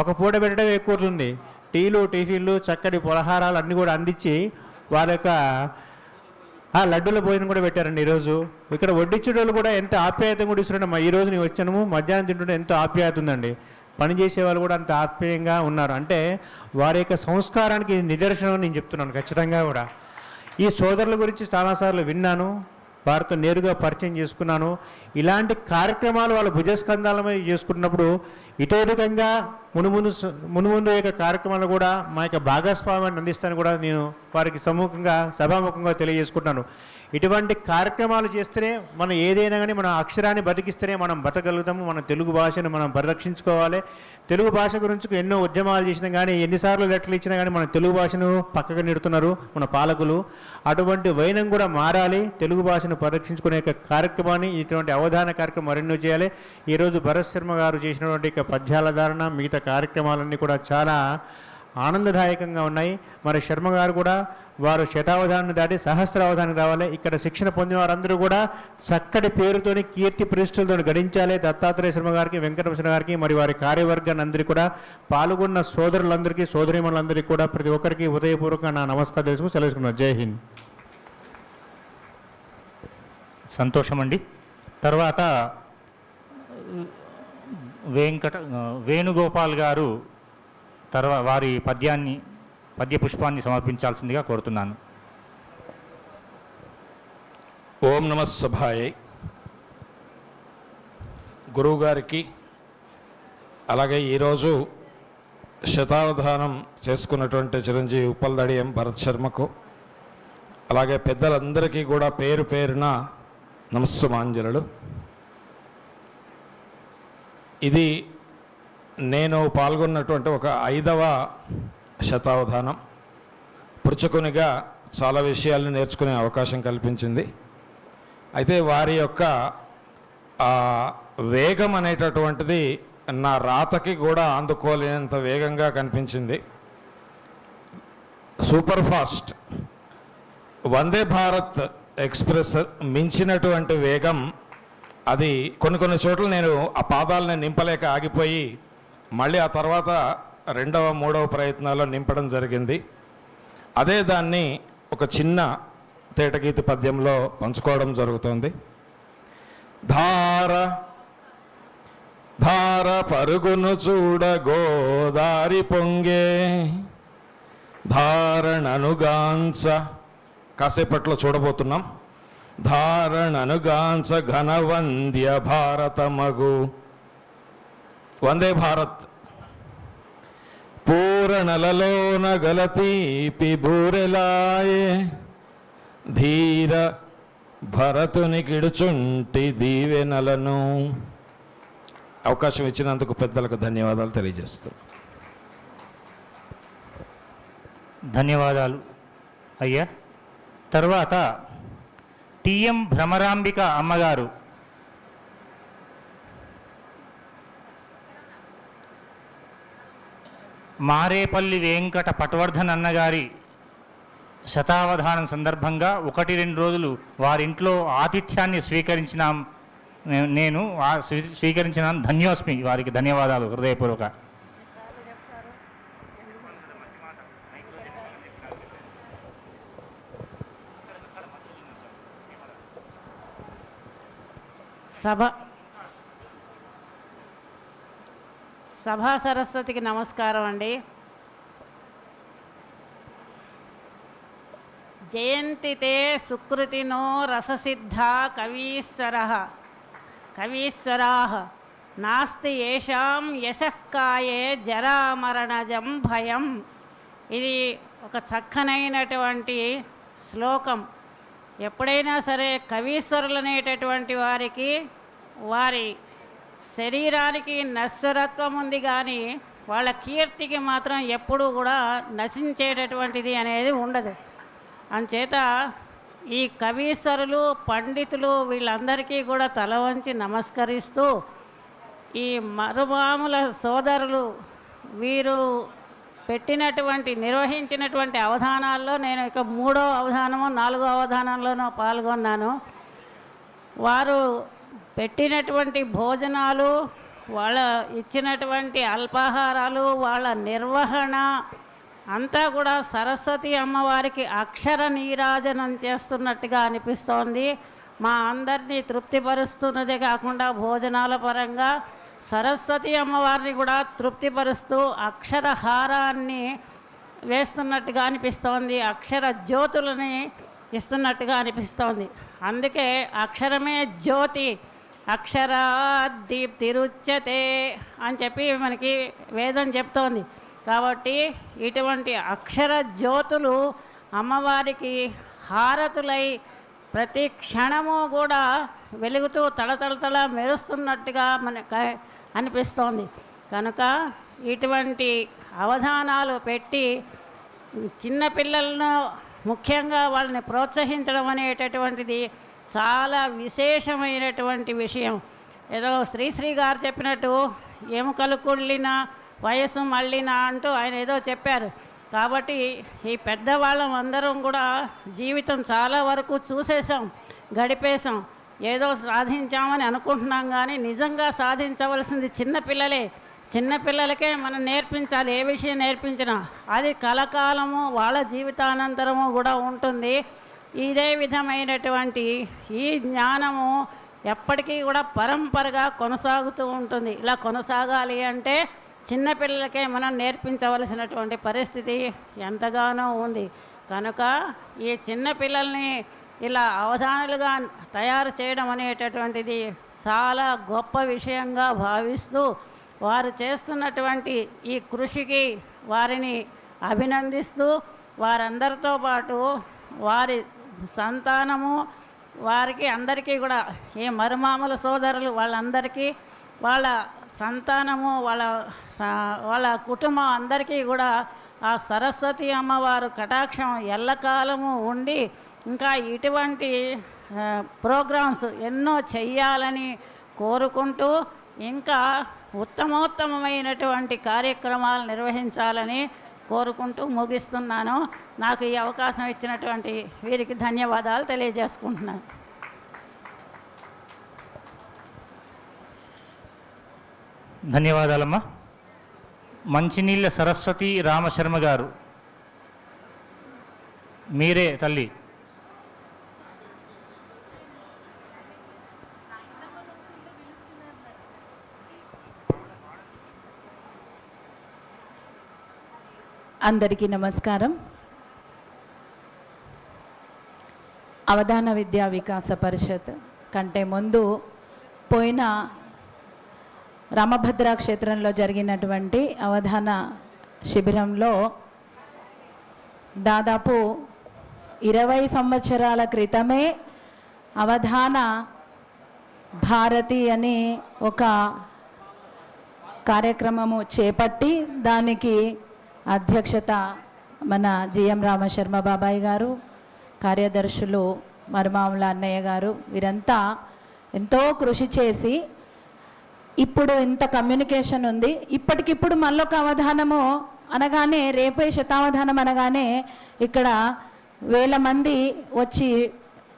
ఒక పూట పెట్టడం ఎక్కువ అవుతుంది. టీలు టిఫిన్లు చక్కటి పలహారాలు అన్నీ కూడా అందించి వాళ్ళ యొక్క లడ్డూల భోజనం కూడా పెట్టారండి. ఈరోజు ఇక్కడ వడ్డించడం కూడా ఎంత ఆప్యాయత కూడా ఇస్తున్నాడు. ఈ రోజు నేను వచ్చాను, మధ్యాహ్నం తింటుంటే ఎంతో ఆప్యాయత ఉందండి. పనిచేసే వాళ్ళు కూడా అంత ఆప్యాయంగా ఉన్నారు. అంటే వారి యొక్క సంస్కారానికి నిదర్శనం నేను చెప్తున్నాను ఖచ్చితంగా కూడా. ఈ సోదరుల గురించి చాలాసార్లు విన్నాను, వారితో నేరుగా పరిచయం చేసుకున్నాను. ఇలాంటి కార్యక్రమాలు వాళ్ళ భుజస్కంధాల మీద చేసుకున్నప్పుడు ఇతోధికంగా మునుముందు యొక్క కార్యక్రమాలు కూడా మా యొక్క భాగస్వామ్యాన్ని అందిస్తాను కూడా నేను వారికి సభాముఖంగా తెలియజేసుకుంటాను. ఇటువంటి కార్యక్రమాలు చేస్తేనే మనం ఏదైనా కానీ మన అక్షరాన్ని బతికిస్తేనే మనం బతకగలుగుతాము. మన తెలుగు భాషను మనం పరిరక్షించుకోవాలి. తెలుగు భాష గురించి ఎన్నో ఉద్యమాలు చేసినా కానీ, ఎన్నిసార్లు లెటర్లు ఇచ్చినా కానీ మన తెలుగు భాషను పక్కకు నెడుతున్నారు మన పాలకులు. అటువంటి వైనం కూడా మారాలి. తెలుగు భాషను పరిరక్షించుకునే కార్యక్రమాన్ని, ఇటువంటి అవధాన కార్యక్రమం మరెన్నో చేయాలి. ఈరోజు భరత్ శర్మ గారు చేసినటువంటి పద్యాల ధారణ, మిగతా కార్యక్రమాలన్నీ కూడా చాలా ఆనందదాయకంగా ఉన్నాయి. మరి శర్మ గారు కూడా వారు శతావధానాన్ని దాటి సహస్రావధానికి రావాలి. ఇక్కడ శిక్షణ పొందిన వారందరూ కూడా చక్కటి పేరుతోని కీర్తి ప్రతిష్టలతో గడించాలి. దత్తాత్రేయ శర్మ గారికి, వెంకటరమణ గారికి మరి వారి కార్యవర్గాన్ని అందరికీ కూడా పాల్గొన్న సోదరులందరికీ, సోదరీమణులందరికీ కూడా ప్రతి ఒక్కరికి హృదయపూర్వకంగా నా నమస్కారం తెలుసుకుని సెలవుకున్నాను. జై హింద్. సంతోషం అండి. తర్వాత వేణుగోపాల్ గారు వారి పద్య పుష్పాన్ని సమర్పించాల్సిందిగా కోరుతున్నాను. ఓం నమ శివాయ. గురువుగారికి, అలాగే ఈరోజు శతావధానం చేసుకున్నటువంటి చిరంజీవి ఉప్పలదడి ఎం భరత్ శర్మకు, అలాగే పెద్దలందరికీ కూడా పేరు పేరున నమస్సుమాంజలుడు. ఇది నేను పాల్గొన్నటువంటి ఒక 5వ శతావధానం. పృచ్ఛకునిగా చాలా విషయాలను నేర్చుకునే అవకాశం కల్పించింది. అయితే వారి యొక్క వేగం అనేటటువంటిది నా రాతకి కూడా అందుకోలేనంత వేగంగా కనిపించింది. Super fast Vande Bharat express మించినటువంటి వేగం. అది కొన్ని చోట్ల నేను ఆ పాదాలను నింపలేక ఆగిపోయి మళ్ళీ ఆ తర్వాత 2వ 3వ ప్రయత్నాల్లో నింపడం జరిగింది. అదే దాన్ని ఒక చిన్న తేటగీతి పద్యంలో పంచుకోవడం జరుగుతుంది. ధార ధార పరుగును చూడ గోదారి పొంగే, ధారణనుగాంచ, కాసేపట్లో చూడబోతున్నాం. ధారణనుగాంచ ఘనవంద్య భారతమగు. వందే భారత్ పూరణలలోన గలతీపి బూరెలాయే, ధీర భరతుని కిడుచుంటి దీవెనలను. అవకాశం ఇచ్చినందుకు పెద్దలకు ధన్యవాదాలు తెలియజేస్తున్నాను. ధన్యవాదాలు అయ్యా. తర్వాత టిఎం భ్రమరాంబిక అమ్మగారు మారేపల్లి వెంకట పటవర్ధన్ అన్నగారి శతావధానం సందర్భంగా 1-2 రోజులు వారింట్లో ఆతిథ్యాన్ని స్వీకరించినాను. ధన్యోస్మి. వారికి ధన్యవాదాలు హృదయపూర్వక. సభా సరస్వతికి నమస్కారం అండి. జయంతితే సుకృతినో రససిద్ధ కవీశ్వరాః నాస్తి ఏషాం యశఃకాయే జరామరణజం భయం. ఇది ఒక చక్కనైనటువంటి శ్లోకం. ఎప్పుడైనా సరే కవీశ్వరులు అనేటటువంటి వారికి వారి శరీరానికి నశ్వరత్వం ఉంది, కానీ వాళ్ళ కీర్తికి మాత్రం ఎప్పుడూ కూడా నశించేటటువంటిది అనేది ఉండదు. అంచేత ఈ కవీశ్వరులు పండితులు వీళ్ళందరికీ కూడా తల వంచి నమస్కరిస్తూ, ఈ మరుమాముల సోదరులు వీరు నిర్వహించినటువంటి అవధానాల్లో నేను ఇక 3వ అవధానమో 4వ అవధానంలోనో పాల్గొన్నాను. వారు పెట్టినటువంటి భోజనాలు, వాళ్ళ ఇచ్చినటువంటి అల్పాహారాలు, వాళ్ళ నిర్వహణ అంతా కూడా సరస్వతి అమ్మవారికి అక్షర నీరాజనం చేస్తున్నట్టుగా అనిపిస్తోంది. మా అందరినీ తృప్తిపరుస్తున్నదే కాకుండా భోజనాల పరంగా సరస్వతి అమ్మవారిని కూడా తృప్తిపరుస్తూ అక్షరహారాన్ని వేస్తున్నట్టుగా అనిపిస్తోంది. అక్షర జ్యోతులని ఇస్తున్నట్టుగా అనిపిస్తోంది. అందుకే అక్షరమే జ్యోతి, అక్షరాద్దీప్తిరుచ్యతే అని చెప్పి మనకి వేదం చెప్తోంది. కాబట్టి ఇటువంటి అక్షర జ్యోతులు అమ్మవారికి హారతులై ప్రతి క్షణము కూడా వెలుగుతూ తళతళతళ మెరుస్తున్నట్టుగా మనకు అనిపిస్తోంది. కనుక ఇటువంటి అవధానాలు పెట్టి చిన్నపిల్లలను ముఖ్యంగా వాళ్ళని ప్రోత్సహించడం అనేటటువంటిది చాలా విశేషమైనటువంటి విషయం. ఏదో శ్రీశ్రీ గారు చెప్పినట్టు ఎముకలు కుళ్ళిన వయసు మళ్ళిన అంటూ ఆయన ఏదో చెప్పారు. కాబట్టి ఈ పెద్దవాళ్ళం అందరం కూడా జీవితం చాలా వరకు చూసేసాం, గడిపేశాం, ఏదో సాధించామని అనుకుంటున్నాం. కానీ నిజంగా సాధించవలసింది చిన్నపిల్లలే. చిన్నపిల్లలకే మనం నేర్పించాలి. ఏ విషయం నేర్పించినా అది కలకాలము వాళ్ళ జీవితానంతరము కూడా ఉంటుంది. ఇదే విధమైనటువంటి ఈ జ్ఞానము ఎప్పటికీ కూడా పరంపరగా కొనసాగుతూ ఉంటుంది. ఇలా కొనసాగాలి అంటే చిన్నపిల్లలకే మనం నేర్పించవలసినటువంటి పరిస్థితి ఎంతగానో ఉంది. కనుక ఈ చిన్నపిల్లల్ని ఇలా అవధానులుగా తయారు చేయడం అనేటటువంటిది చాలా గొప్ప విషయంగా భావిస్తూ వారు చేస్తున్నటువంటి ఈ కృషికి వారిని అభినందిస్తూ, వారందరితో పాటు వారి సంతానము వారికి అందరికీ కూడా ఈ మరుమాముల సోదరులు వాళ్ళందరికీ వాళ్ళ సంతానము వాళ్ళ కుటుంబం అందరికీ కూడా ఆ సరస్వతి అమ్మవారు కటాక్షం ఎల్లకాలము ఉండి ఇంకా ఇటువంటి ప్రోగ్రామ్స్ ఎన్నో చెయ్యాలని కోరుకుంటూ ఇంకా ఉత్తమోత్తమైనటువంటి కార్యక్రమాలు నిర్వహించాలని కోరుకుంటూ ముగిస్తున్నాను. నాకు ఈ అవకాశం ఇచ్చినటువంటి వీరికి ధన్యవాదాలు తెలియజేసుకుంటున్నాను. ధన్యవాదాలమ్మా. మంచినీళ్ళ సరస్వతి రామశర్మ గారు, మీరే తల్లి. అందరికీ నమస్కారం. అవధాన విద్యా వికాస పరిషత్ కంటే ముందు పోయిన రామభద్ర క్షేత్రంలో జరిగినటువంటి అవధాన శిబిరంలో దాదాపు 20 సంవత్సరాల క్రితమే అవధాన భారతి అని ఒక కార్యక్రమము చేపట్టి దానికి అధ్యక్షత మన జిఎం రామశర్మ బాబాయ్ గారు, కార్యదర్శులు మరుమాముల అన్నయ్య గారు, వీరంతా ఎంతో కృషి చేసి ఇప్పుడు ఇంత కమ్యూనికేషన్ ఉంది. ఇప్పటికిప్పుడు మళ్ళొక అవధానము అనగానే, రేపే శతావధానం అనగానే ఇక్కడ వేల మంది వచ్చి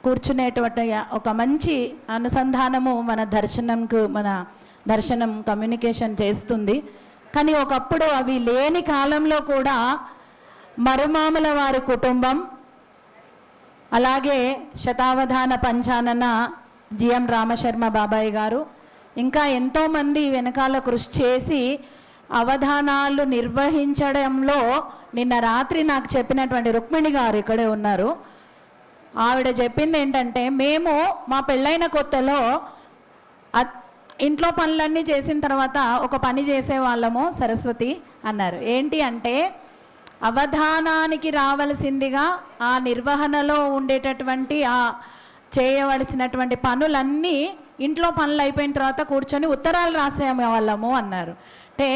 కూర్చునేటువంటి ఒక మంచి అనుసంధానము మన దర్శనం కమ్యూనికేషన్ చేస్తుంది. కానీ ఒకప్పుడు అవి లేని కాలంలో కూడా మరుమాముల వారి కుటుంబం, అలాగే శతావధాన పంచానన జిఎం రామశర్మ బాబాయ్ గారు, ఇంకా ఎంతోమంది వెనకాల కృషి చేసి అవధానాలు నిర్వహించడంలో నిన్న రాత్రి నాకు చెప్పినటువంటి రుక్మిణి గారు ఇక్కడే ఉన్నారు. ఆవిడ చెప్పింది ఏంటంటే, మేము మా పెళ్ళైన కొత్తలో ఇంట్లో పనులన్నీ చేసిన తర్వాత ఒక పని చేసేవాళ్ళము సరస్వతి అన్నారు. ఏంటి అంటే, అవధానానికి రావలసిందిగా ఆ నిర్వహణలో ఉండేటటువంటి ఆ చేయవలసినటువంటి పనులన్నీ ఇంట్లో పనులు అయిపోయిన తర్వాత కూర్చొని ఉత్తరాలు రాసేవాళ్ళము అన్నారు. అంటే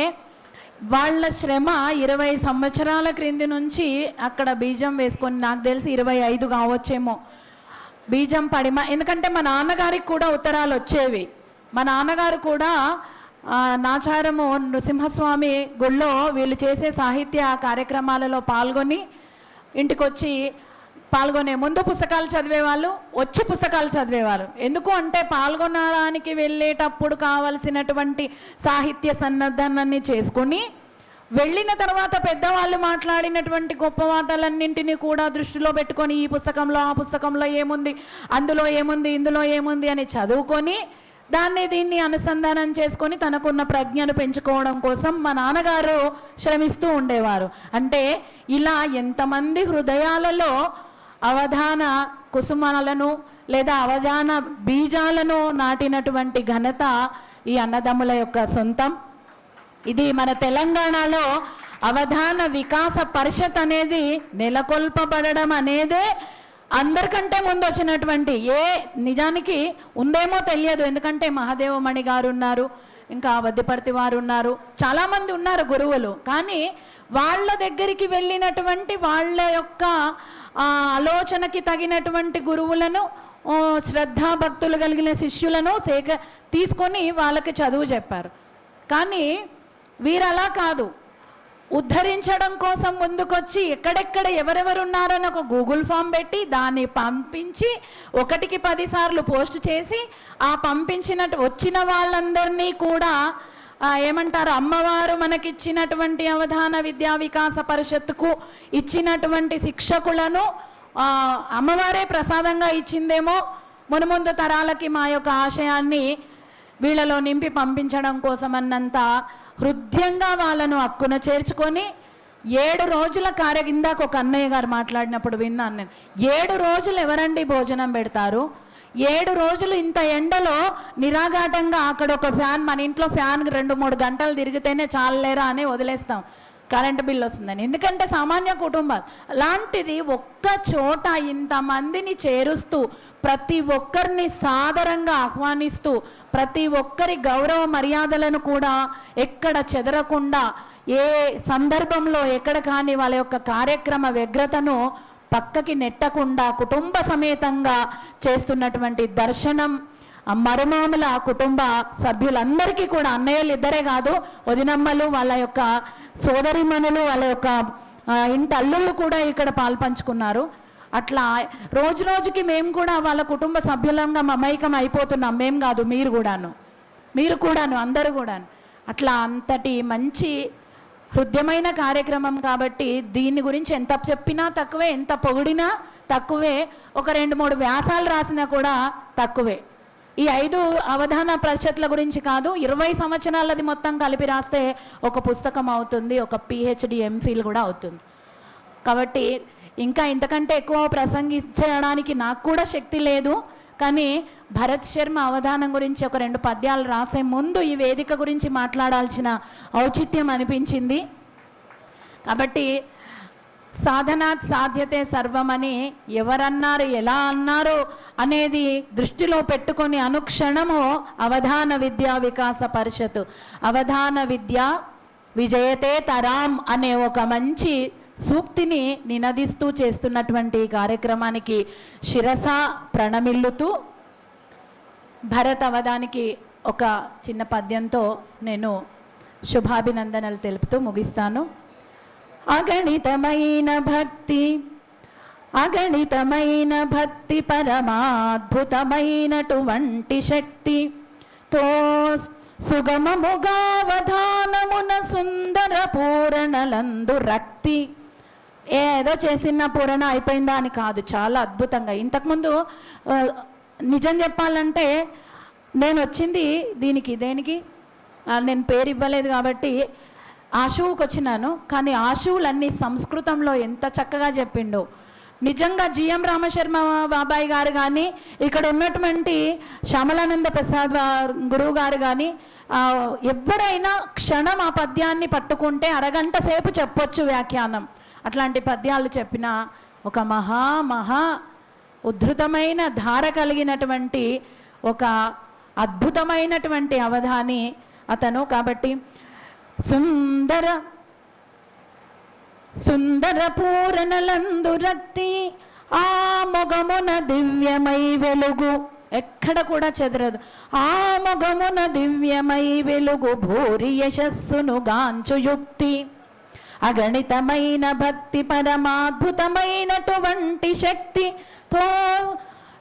వాళ్ళ శ్రమ 20 సంవత్సరాల క్రింది నుంచి అక్కడ బీజం వేసుకొని, నాకు తెలిసి 25 కావచ్చేమో బీజం పడిమ. ఎందుకంటే మా నాన్నగారికి కూడా ఉత్తరాలు వచ్చేవి. మా నాన్నగారు కూడా నాచారము నృసింహస్వామి గుళ్ళో వీళ్ళు చేసే సాహిత్య కార్యక్రమాలలో పాల్గొని ఇంటికి వచ్చి పాల్గొనే ముందు పుస్తకాలు చదివేవాళ్ళు, వచ్చి పుస్తకాలు చదివేవారు. ఎందుకు అంటే పాల్గొనడానికి వెళ్ళేటప్పుడు కావలసినటువంటి సాహిత్య సన్నద్ధాన్ని చేసుకొని వెళ్ళిన తర్వాత పెద్దవాళ్ళు మాట్లాడినటువంటి గొప్ప మాటలన్నింటినీ కూడా దృష్టిలో పెట్టుకొని ఈ పుస్తకంలో ఆ పుస్తకంలో ఏముంది, అందులో ఏముంది, ఇందులో ఏముంది అని చదువుకొని దీన్ని అనుసంధానం చేసుకొని తనకున్న ప్రజ్ఞను పెంచుకోవడం కోసం మా నాన్నగారు శ్రమిస్తూ ఉండేవారు. అంటే ఇలా ఎంతమంది హృదయాలలో అవధాన కుసుమాలను లేదా అవధాన బీజాలను నాటినటువంటి ఘనత ఈ అన్నదమ్ముల యొక్క సొంతం. ఇది మన తెలంగాణలో అవధాన వికాస పరిషత్ అనేది నెలకొల్పబడడం అనేదే అందరికంటే ముందు వచ్చినటువంటి, నిజానికి ఉందేమో తెలియదు. ఎందుకంటే మహాదేవమణి గారు ఉన్నారు, ఇంకా వద్దిపర్తి వారు ఉన్నారు, చాలామంది ఉన్నారు గురువులు. కానీ వాళ్ళ దగ్గరికి వెళ్ళినటువంటి వాళ్ళ యొక్క ఆలోచనకి తగినటువంటి గురువులను, శ్రద్ధాభక్తులు కలిగిన శిష్యులను తీసుకొని వాళ్ళకి చదువు చెప్పారు. కానీ వీరలా కాదు, ఉద్ధరించడం కోసం ముందుకొచ్చి ఎక్కడెక్కడ ఎవరెవరు ఉన్నారని ఒక గూగుల్ ఫామ్ పెట్టి దాన్ని పంపించి 1కి 10 సార్లు పోస్ట్ చేసి ఆ వచ్చిన వాళ్ళందరినీ కూడా ఏమంటారు, అమ్మవారు మనకిచ్చినటువంటి అవధాన విద్యా వికాస పరిషత్తుకు ఇచ్చినటువంటి శిక్షకులను అమ్మవారే ప్రసాదంగా ఇచ్చిందేమో, మునుముందు తరాలకి మా యొక్క ఆశయాన్ని వీళ్ళలో నింపి పంపించడం కోసం అన్నంత హృదయంగా వాళ్ళను హక్కున చేర్చుకొని 7 రోజుల ఇందాక ఒక అన్నయ్య గారు మాట్లాడినప్పుడు విన్నాను నేను. 7 రోజులు ఎవరండి భోజనం పెడతారు? 7 రోజులు ఇంత ఎండలో నిరాఘాటంగా అక్కడ ఒక ఫ్యాన్, మన ఇంట్లో ఫ్యాన్ 2-3 గంటలు తిరిగితేనే చాలేరా అని వదిలేస్తాం, కరెంటు బిల్లు వస్తుందని. ఎందుకంటే సామాన్య కుటుంబాలు. అలాంటిది ఒక్క చోట ఇంతమందిని చేరుస్తూ, ప్రతి ఒక్కరిని సాదరంగా ఆహ్వానిస్తూ, ప్రతి ఒక్కరి గౌరవ మర్యాదలను కూడా ఎక్కడ చెదరకుండా, ఏ సందర్భంలో ఎక్కడ కానీ వాళ్ళ యొక్క కార్యక్రమ వ్యగ్రతను పక్కకి నెట్టకుండా కుటుంబ సమేతంగా చేస్తున్నటువంటి దర్శనం మరుమాముల కుటుంబ సభ్యులందరికీ కూడా, అన్నయ్యలు ఇద్దరే కాదు, వదినమ్మలు, వాళ్ళ యొక్క సోదరిమణులు, వాళ్ళ యొక్క ఇంటి అల్లుళ్ళు కూడా ఇక్కడ పాల్పంచుకున్నారు. అట్లా రోజు రోజుకి మేము కూడా వాళ్ళ కుటుంబ సభ్యులంగా మమైకం అయిపోతున్నాం. మేము కాదు, మీరు కూడాను అందరూ కూడాను. అట్లా అంతటి మంచి హృదయమైన కార్యక్రమం కాబట్టి దీని గురించి ఎంత చెప్పినా తక్కువే, ఎంత పొగిడినా తక్కువే, ఒక 2-3 వ్యాసాలు రాసినా కూడా తక్కువే. ఈ 5 అవధాన పరిషత్ల గురించి కాదు, 20 సంవత్సరాలది మొత్తం కలిపి రాస్తే ఒక పుస్తకం అవుతుంది, ఒక PhD MPhil కూడా అవుతుంది. కాబట్టి ఇంకా ఇంతకంటే ఎక్కువ ప్రసంగించడానికి నాకు కూడా శక్తి లేదు. కానీ భరత్ శర్మ అవధానం గురించి ఒక 2 పద్యాలు రాసే ముందు ఈ వేదిక గురించి మాట్లాడాల్సిన ఔచిత్యం అనిపించింది. కాబట్టి సాధనాత్ సాధ్యతే సర్వమని ఎవరన్నారు, ఎలా అన్నారు అనేది దృష్టిలో పెట్టుకొని అనుక్షణము అవధాన విద్యా వికాస పరిషత్, అవధాన విద్య విజయతే తరాం అనే ఒక మంచి సూక్తిని నినదిస్తూ చేస్తున్నటువంటి కార్యక్రమానికి శిరస ప్రణమిల్లుతూ భరత్ అవధానికి ఒక చిన్న పద్యంతో నేను శుభాభినందనలు తెలుపుతూ ముగిస్తాను. అగణితమైన భక్తి పరమాద్భుతమైనటువంటి శక్తితో సుగమముగావధానమున సుందర పూరణలందు రక్తి. ఏదో చేసిన పూరణ అయిపోయిందా అని కాదు, చాలా అద్భుతంగా. ఇంతకుముందు నిజం చెప్పాలంటే నేను వచ్చింది దేనికి నేను పేరు ఇవ్వలేదు కాబట్టి ఆశువుకి వచ్చినాను. కానీ ఆశువులన్నీ సంస్కృతంలో ఎంత చక్కగా చెప్పిండో. నిజంగా జిఎం రామశర్మ బాబాయ్ గారు కానీ, ఇక్కడ ఉన్నటువంటి శ్యామలానంద ప్రసాద్ గురువు గారు కానీ, ఎవరైనా క్షణం ఆ పద్యాన్ని పట్టుకుంటే అరగంట సేపు చెప్పొచ్చు వ్యాఖ్యానం. అట్లాంటి పద్యాలు చెప్పిన ఒక మహా ఉద్ధృతమైన ధార కలిగినటువంటి ఒక అద్భుతమైనటువంటి అవధాని అతను. కాబట్టి సుందర పూరణలందు రక్తి ఆ మొగమున దివ్యమై వెలుగు, ఎక్కడ కూడా చెదరదు. ఆ మొగమున దివ్యమై వెలుగు భూరి యశస్సును గాంచు యుక్తి. అగణితమైన భక్తి పరమాద్భుతమైనటువంటి శక్తితో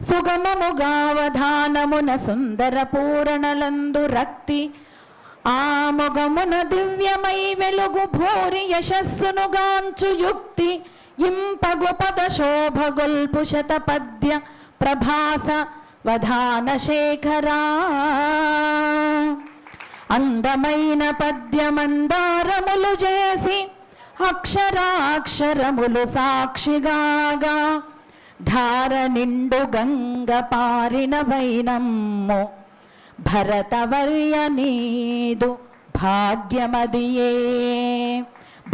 సుగమముగావధానమున సుందర పూరణలందు రక్తి ఆ మొగమున దివ్యమై వెలుగు భూరి యశస్సును గాంచు యుక్తి. ఇంపగు పద శోభగొల్పు శతపద్య ప్రభాస వధాన శేఖరా. అందమైన పద్యమందారములు చేసి అక్షరాక్షరములు సాక్షిగాగా ధార నిండు గంగ పారిన వైనమ్ము భరతవర్య నీదు భాగ్యమదియే.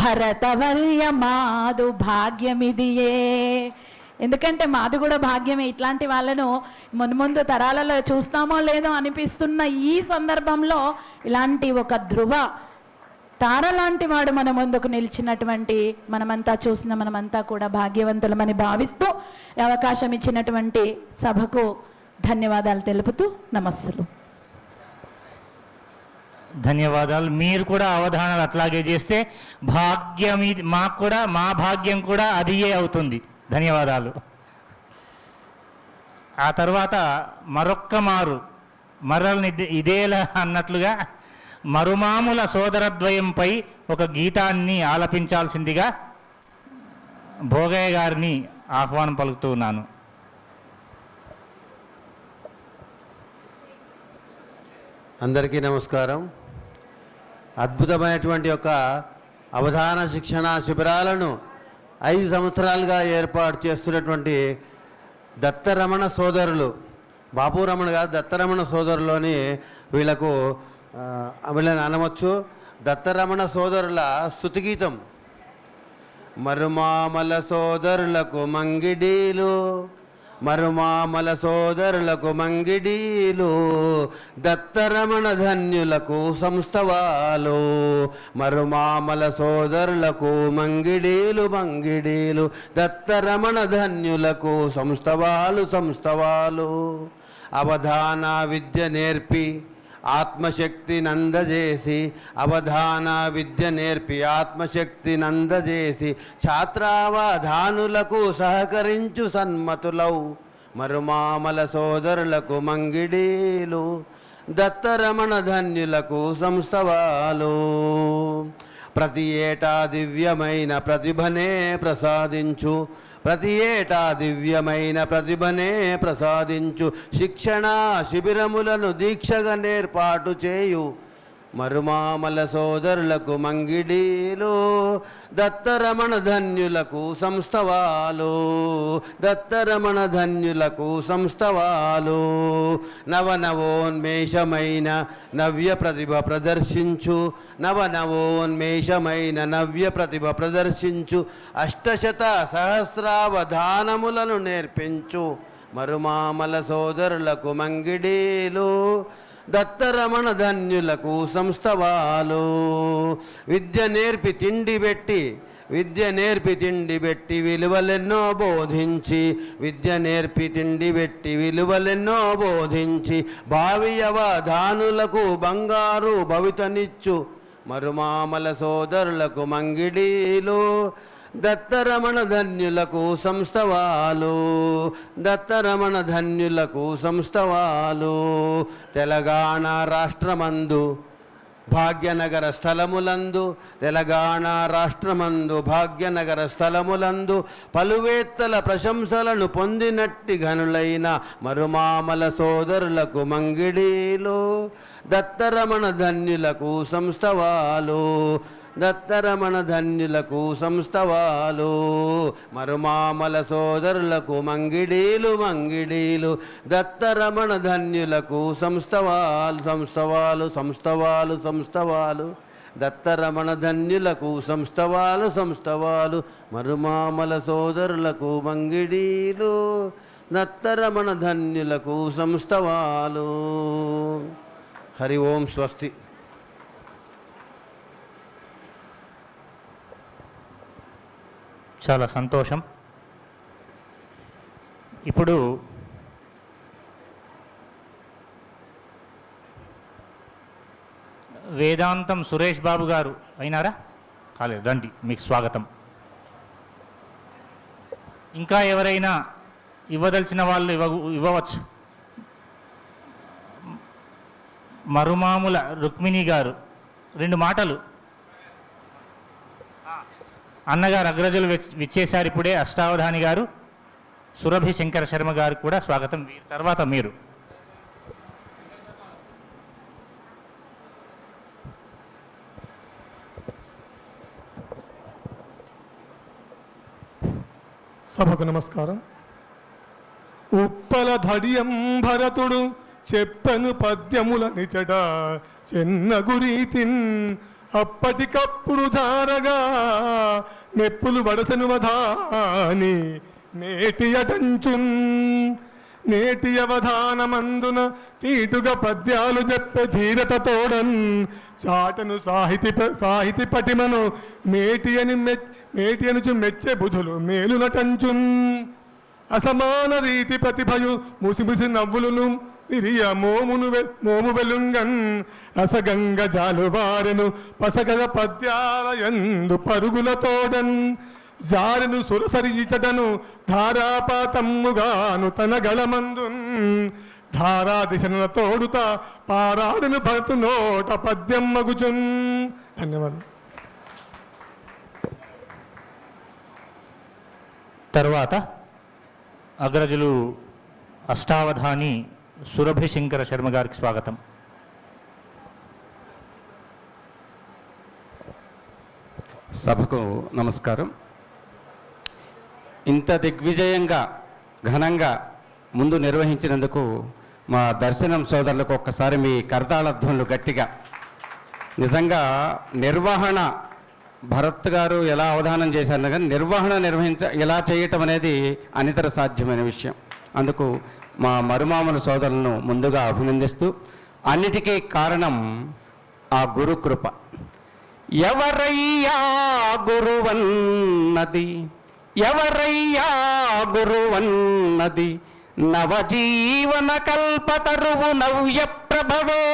భరతవర్య మాదు భాగ్యమిదియే. ఎందుకంటే మాది కూడా భాగ్యమే. ఇట్లాంటి వాళ్ళను ముందు తరాలలో చూస్తామో లేదో అనిపిస్తున్న ఈ సందర్భంలో ఇలాంటి ఒక ధృవ తార లాంటి వాడు మన ముందుకు నిలిచినటువంటి మనమంతా కూడా భాగ్యవంతులమని భావిస్తూ అవకాశం ఇచ్చినటువంటి సభకు ధన్యవాదాలు తెలుపుతూ నమస్సులు. ధన్యవాదాలు. మీరు కూడా అవధానాలు అట్లాగే చేస్తే భాగ్యం మాకు కూడా, మా భాగ్యం కూడా అదియే అవుతుంది. ధన్యవాదాలు. ఆ తర్వాత మరొక్క మరల్ని ఇదేలా అన్నట్లుగా మరుమాముల సోదరద్వయంపై ఒక గీతాన్ని ఆలపించాల్సిందిగా భోగయ్య గారిని ఆహ్వానం పలుకుతూ ఉన్నాను. అందరికీ నమస్కారం. అద్భుతమైనటువంటి ఒక అవధాన శిక్షణ శిబిరాలను 5 సంవత్సరాలుగా ఏర్పాటు చేస్తున్నటువంటి దత్తరమణ సోదరులు, బాపు రమణ గారు దత్తరమణ సోదరులోని వీళ్ళని అనవచ్చు. దత్తరమణ సోదరుల స్తుతిగీతం. మరుమామల సోదరులకు మంగిడీలు, మరుమామల సోదరులకు మంగిడీలు, దత్తరమణ ధన్యులకు సంస్థవాలు. మరుమామల సోదరులకు మంగిడీలు, దత్తరమణ ధన్యులకు సంస్థవాలు. అవధాన విద్య నేర్పి ఆత్మశక్తి నందజేసి, అవధాన విద్య నేర్పి ఆత్మశక్తి నందజేసి, ఛాత్రావధానులకు సహకరించు సన్మతులౌ. మరుమామల సోదరులకు మంగిడీలు, దత్తరమణ ధన్యులకు సంస్థవాలు. ప్రతి ఏటా దివ్యమైన ప్రతిభనే ప్రసాదించు, ప్రతి ఏటా దివ్యమైన ప్రతిభనే ప్రసాదించు, శిక్షణా శిబిరములను దీక్షగా నేర్పాటు చేయు. మరుమామల సోదరులకు మంగిడీలు, దత్తరమణ ధన్యులకు సంస్థవాలు, దత్తరమణ ధన్యులకు సంస్థవాలు. నవనవోన్మేషమైన నవ్య ప్రతిభ ప్రదర్శించు, నవనవోన్మేషమైన నవ్య ప్రతిభ ప్రదర్శించు, అష్టశత సహస్రావధానములను నేర్పించు. మరుమామల సోదరులకు మంగిడీలు, దత్తరమణ ధన్యులకు సంస్థవాలు. విద్య నేర్పి తిండి పెట్టి విలువలెన్నో బోధించి, విలువలెన్నో బోధించి భావి అవధానులకు బంగారు భవితనిచ్చు మరుమామల సోదరులకు మంగిడీలు. దత్తరమణ ధన్యులకు సంస్థవాలు. తెలంగాణ రాష్ట్రమందు భాగ్యనగర స్థలములందు పలువేత్తల ప్రశంసలను పొందినట్టి ఘనులైన మరుమామల సోదరులకు మంగిడీలు. దత్తరమణ ధన్యులకు సంస్థవాలు. మరుమామల సోదరులకు మంగిడీలు. దత్తరమణ ధన్యులకు సంస్థవాలు. దత్తరమణ ధన్యులకు సంస్థవాలు. మరుమామల సోదరులకు మంగిడీలు. దత్తరమణ ధన్యులకు సంస్థవాలు. హరి ఓం స్వస్తి. చాలా సంతోషం. ఇప్పుడు వేదాంతం సురేష్ బాబు గారు అయినారా? కాలేదు, రండి, మీకు స్వాగతం. ఇంకా ఎవరైనా ఇవ్వదలిచిన వాళ్ళు ఇవ్వవచ్చు. మరుమాముల రుక్మిణి గారు 2 మాటలు. అన్నగారు అగ్రజులు విచ్చేశారు ఇప్పుడే. అష్టావధాని గారు, సురభి శంకర శర్మ గారు కూడా స్వాగతం. తర్వాత మీరు. సభకు నమస్కారం. ఉప్పల ధడియం భరతుడు చెప్పను పద్యముల నిచట చెన్నగురీతిన్ అప్పటికప్పుడు ధారగా మెప్పులు వడసను వధాని నేటి అటంచున్. నేటి అవధానమందున తీటుగా పద్యాలు చెప్పే ధీరత తోడన్ చాటను సాహితి పటిమను మేటి అనుచు మెచ్చే బుధులు మేలు నటంచున్. అసమాన రీతి ప్రతిభయు ముసిముసి నవ్వులను విరియ మోము వెలుంగన్ రసగంగ జాలువారెను పసగల పద్యాలయందు పరుగుల తోడన్. జారెను సురసరి ఇచటను ధారాపాతమ్ముగాను తన గళమందున్. ధారా దిశన తోడుతా పారాడును భరతు నోట పద్యం మగుచున్. ధన్యవాదాలు. తర్వాత అగ్రజులు అష్టావధాని సురభి శంకర శర్మ గారికి స్వాగతం. సభకు నమస్కారం. ఇంత దిగ్విజయంగా ఘనంగా ముందు నిర్వహించినందుకు మా దర్శనం సోదరులకు ఒక్కసారి మీ కర్తాళ ధ్వనులు గట్టిగా. నిజంగా నిర్వహణ భరత్ గారు ఎలా అవధానం చేశారు కానీ నిర్వహణ ఎలా చేయటం అనేది అనితర సాధ్యమైన విషయం. అందుకు మా మరుమామల సోదరులను ముందుగా అభినందిస్తూ, అన్నిటికీ కారణం ఆ గురుకృప. ఎవరయ్యా గురువన్నది నవజీవన కల్పతరువు నవ్య ప్రభవే.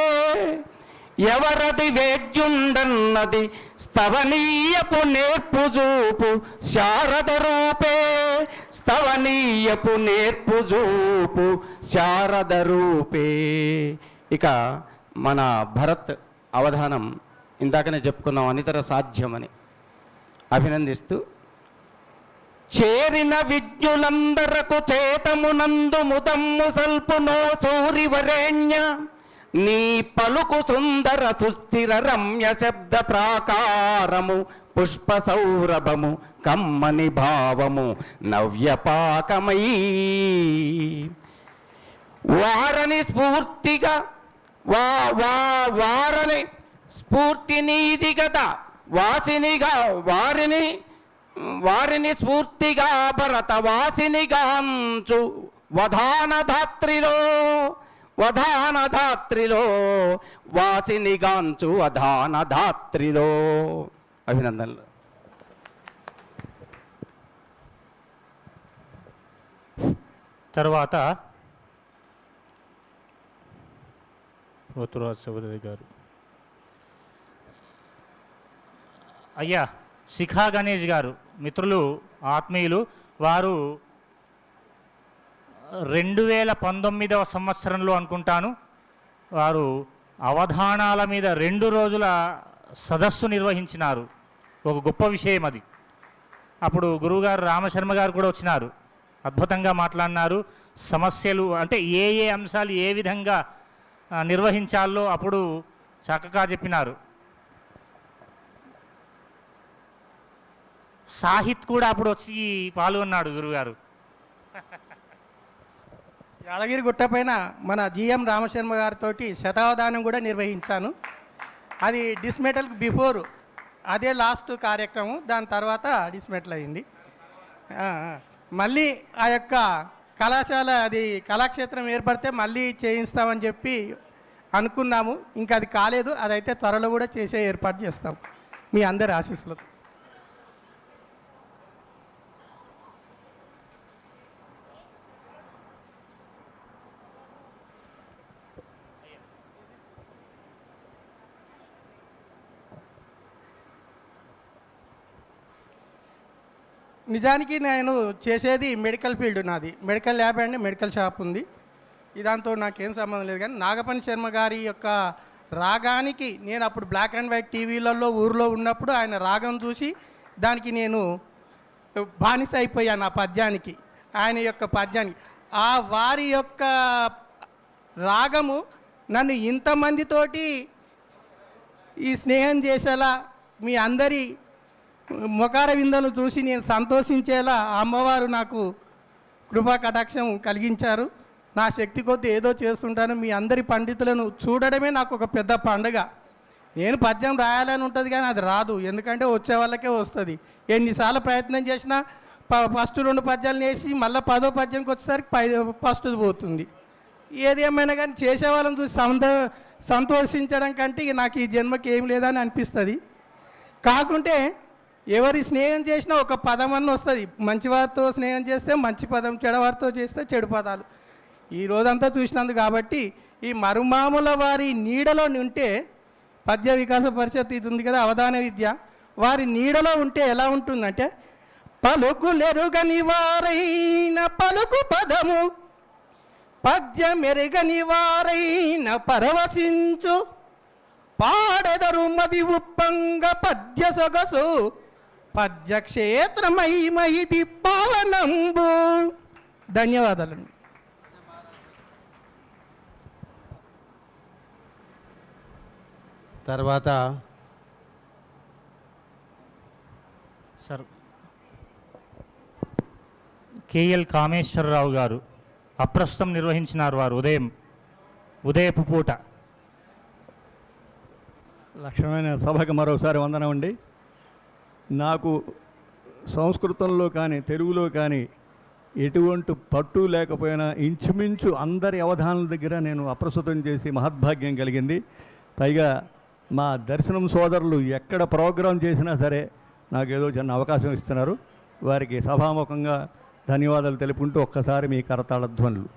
ఎవరది వేద్యుండన్నది స్తవనీయపు నేర్పుజూపు శారద రూపే. స్తవనీయపు నేర్పుజూపు శారద రూపే. ఇక మన భరత్ అవధానం ఇందాకనే చెప్పుకున్నాం అనితర సాధ్యమని అభినందిస్తూ, చేరిన విజ్ఞులందరకు చేతమునందు ముదమ్ము సల్పునో సూరివరేణ్య. నీ పలుకు సుందర సుస్థిర రమ్య శబ్ద ప్రాకారము పుష్ప సౌరభము కమ్మని భావము నవ్యపాకమై. వారని స్ఫూర్తిగా వారని స్ఫూర్తి నీది గదా వాసినిగా వారిని స్ఫూర్తిగా భరత వాసినిగాంచు వధాన ధాత్రిలో. వధానధాత్రిలో వాసినిగాంచు వధానధాత్రిలో. అభినందనలు. తర్వాత పోతురాజు చౌదరి గారు. అయ్యా శిఖా గణేష్ గారు మిత్రులు, ఆత్మీయులు, వారు 2019వ సంవత్సరంలో అనుకుంటాను వారు అవధానాల మీద 2 రోజుల సదస్సు నిర్వహించినారు. ఒక గొప్ప విషయం అది. అప్పుడు గురువుగారు రామశర్మ గారు కూడా వచ్చినారు, అద్భుతంగా మాట్లాడినారు. సమస్యలు అంటే ఏ అంశాలు ఏ విధంగా నిర్వహించాలో అప్పుడు చక్కగా చెప్పినారు. సాహిత్ కూడా అప్పుడు వచ్చి పాల్గొన్నాడు గురుగారు. యాదగిరి గుట్టపైన మన జిఎం రామశర్మ గారితో శతావధానం కూడా నిర్వహించాను. అది డిస్మెటల్కి బిఫోర్, అదే లాస్ట్ కార్యక్రమం. దాని తర్వాత డిస్మెటల్ అయింది. మళ్ళీ ఆ యొక్క కళాశాల అది కళాక్షేత్రం ఏర్పడితే మళ్ళీ చేయిస్తామని చెప్పి అనుకున్నాము. ఇంకా అది కాలేదు. అదైతే త్వరలో కూడా చేసే ఏర్పాటు చేస్తాం మీ అందరి ఆశీస్సులతో. నిజానికి నేను చేసేది మెడికల్ ఫీల్డ్, నాది medical lab and medical shop ఉంది. దాంతో నాకేం సంబంధం లేదు. కానీ నాగపని శర్మ గారి యొక్క రాగానికి నేను అప్పుడు బ్లాక్ అండ్ వైట్ టీవీలలో ఊరిలో ఉన్నప్పుడు ఆయన రాగం చూసి దానికి నేను బానిస అయిపోయాను. ఆ పద్యానికి, ఆయన యొక్క పద్యానికి, ఆ వారి యొక్క రాగము నన్ను ఇంతమందితోటి ఈ స్నేహం చేసేలా, మీ అందరి మొకార విందను చూసి నేను సంతోషించేలా అమ్మవారు నాకు కృపా కటాక్షం కలిగించారు. నా శక్తి కొద్దీ ఏదో చేస్తుంటాను. మీ అందరి పండితులను చూడడమే నాకు ఒక పెద్ద పండుగ. నేను పద్యం రాయాలని ఉంటుంది కానీ అది రాదు, ఎందుకంటే వచ్చే వాళ్ళకే వస్తుంది. ఎన్నిసార్లు ప్రయత్నం చేసినా ఫస్ట్ 2 పద్యాలు నేసి మళ్ళీ 10వ పద్యంకి వచ్చేసరికి ఫస్ట్ది పోతుంది. ఏది ఏమైనా కానీ చేసే వాళ్ళని చూసి సంతోషించడం కంటే నాకు ఈ జన్మకి ఏం లేదని అనిపిస్తుంది. కాకుంటే ఎవరి స్నేహం చేసినా ఒక పదం అన్న వస్తుంది. మంచివారితో స్నేహం చేస్తే మంచి పదం, చెడవారితో చేస్తే చెడు పదాలు. ఈ రోజంతా చూసినందుకు కాబట్టి ఈ మరుమాముల వారి నీడలో ఉంటే, పద్య వికాస పరిషత్ ఇది ఉంది కదా, అవధాన విద్య, వారి నీడలో ఉంటే ఎలా ఉంటుందంటే, పలుకులెరుగని వారైన పలుకు పదము, పద్యమెరుగని వారైన పరవశించు, పాడెదరు మది ఉప్పంగ పద్య సొగసు, పద్యక్షేత్రమైమయిది పావనంబు. ధన్యవాదాలు. తర్వాత సార్ కేఎల్ కామేశ్వరరావు గారు అప్రస్తుతం నిర్వహించినారు. వారు ఉదయపు పూట. లక్ష్యమైన సభకు మరోసారి వందనం అండి. నాకు సంస్కృతంలో కానీ తెలుగులో కానీ ఎటువంటి పట్టు లేకపోయినా ఇంచుమించు అందరి అవధానాల దగ్గర నేను అప్రస్తుతం చేసి మహద్భాగ్యం కలిగింది. పైగా మా దర్శనం సోదరులు ఎక్కడ ప్రోగ్రాం చేసినా సరే నాకు ఏదో చిన్న అవకాశం ఇస్తున్నారు. వారికి సభాముఖంగా ధన్యవాదాలు తెలుపుకుంటూ ఒక్కసారి మీ కరతాళ ధ్వనులు.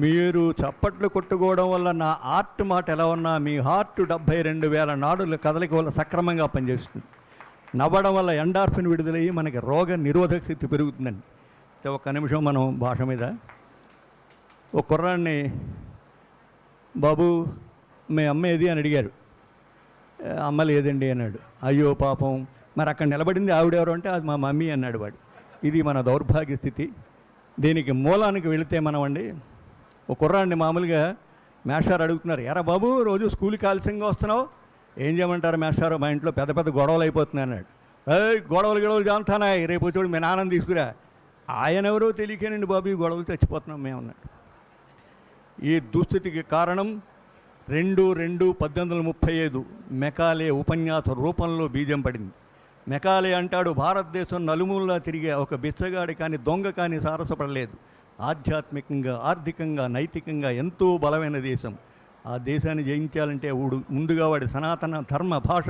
మీరు చప్పట్లు కొట్టుకోవడం వల్ల నా ఆర్ట్ మాట ఎలా ఉన్నా మీ హార్ట్ 72,000 నాడుల కదలిక వల్ల సక్రమంగా పనిచేస్తుంది. నవ్వడం వల్ల ఎండార్ఫిన్ విడుదలయ్యి మనకి రోగ నిరోధక శక్తి పెరుగుతుందండి. ఒక్క నిమిషం మనం భాష మీద. ఒక కుర్రాన్ని, బాబు మీ అమ్మ ఏది అని అడిగారు. అమ్మ లేదండి అన్నాడు. అయ్యో పాపం, మరి అక్కడ నిలబడింది ఆవిడెవరు అంటే అది మా మమ్మీ అన్నాడు వాడు. ఇది మన దౌర్భాగ్య స్థితి. దీనికి మూలానికి వెళితే మనం అండి, ఒక కుర్రాన్ని మామూలుగా మేస్టారు అడుగుతున్నారు, ఎరా బాబు రోజు స్కూల్కి ఆలస్యంగా వస్తున్నావు, ఏం చేయమంటారు మేస్టారు, మా ఇంట్లో పెద్ద పెద్ద గొడవలు అయిపోతున్నాయి అన్నాడు. గొడవలు జాంతానాయి, రేపు వచ్చాడు మీ నాన్నని తీసుకురా. ఆయన ఎవరో తెలియకేనండి బాబు, ఈ గొడవలు చచ్చిపోతున్నాం మేము అన్నాడు. ఈ దుస్థితికి కారణం 2/2/1835 మెకాలే ఉపన్యాస రూపంలో బీజం పడింది. మెకాలే అంటాడు, భారతదేశం నలుమూలలా తిరిగే ఒక బిచ్చగాడి కానీ దొంగ కానీ సారసపడలేదు. ఆధ్యాత్మికంగా, ఆర్థికంగా, నైతికంగా ఎంతో బలమైన దేశం. ఆ దేశాన్ని జయించాలంటే ముందుగా వాడి సనాతన ధర్మ, భాష,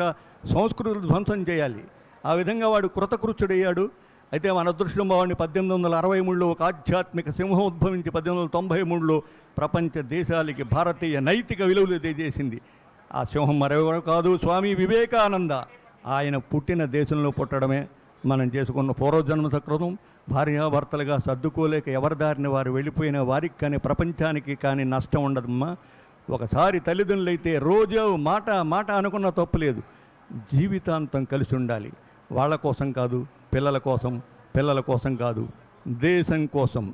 సంస్కృతులు ధ్వంసం చేయాలి. ఆ విధంగా వాడు కృతకృత్యుడయ్యాడు. అయితే మన అదృష్టం వాడిని 1863లో ఒక ఆధ్యాత్మిక సింహం ఉద్భవించి 1893లో ప్రపంచ దేశాలకి భారతీయ నైతిక విలువలు తెలియజేసింది. ఆ సింహం మరెవరో కాదు, స్వామి వివేకానంద. ఆయన పుట్టిన దేశంలో పుట్టడమే మనం చేసుకున్న పూర్వజన్మ సకృతం. భార్యాభర్తలుగా సర్దుకోలేక ఎవరి దారిని వారు వెళ్ళిపోయిన వారికి కానీ ప్రపంచానికి కానీ నష్టం ఉండదమ్మా. ఒకసారి తల్లిదండ్రులైతే రోజు మాట అనుకున్న తప్పులేదు. జీవితాంతం కలిసి ఉండాలి. వాళ్ళ కోసం కాదు, పిల్లల కోసం కాదు, దేశం కోసం.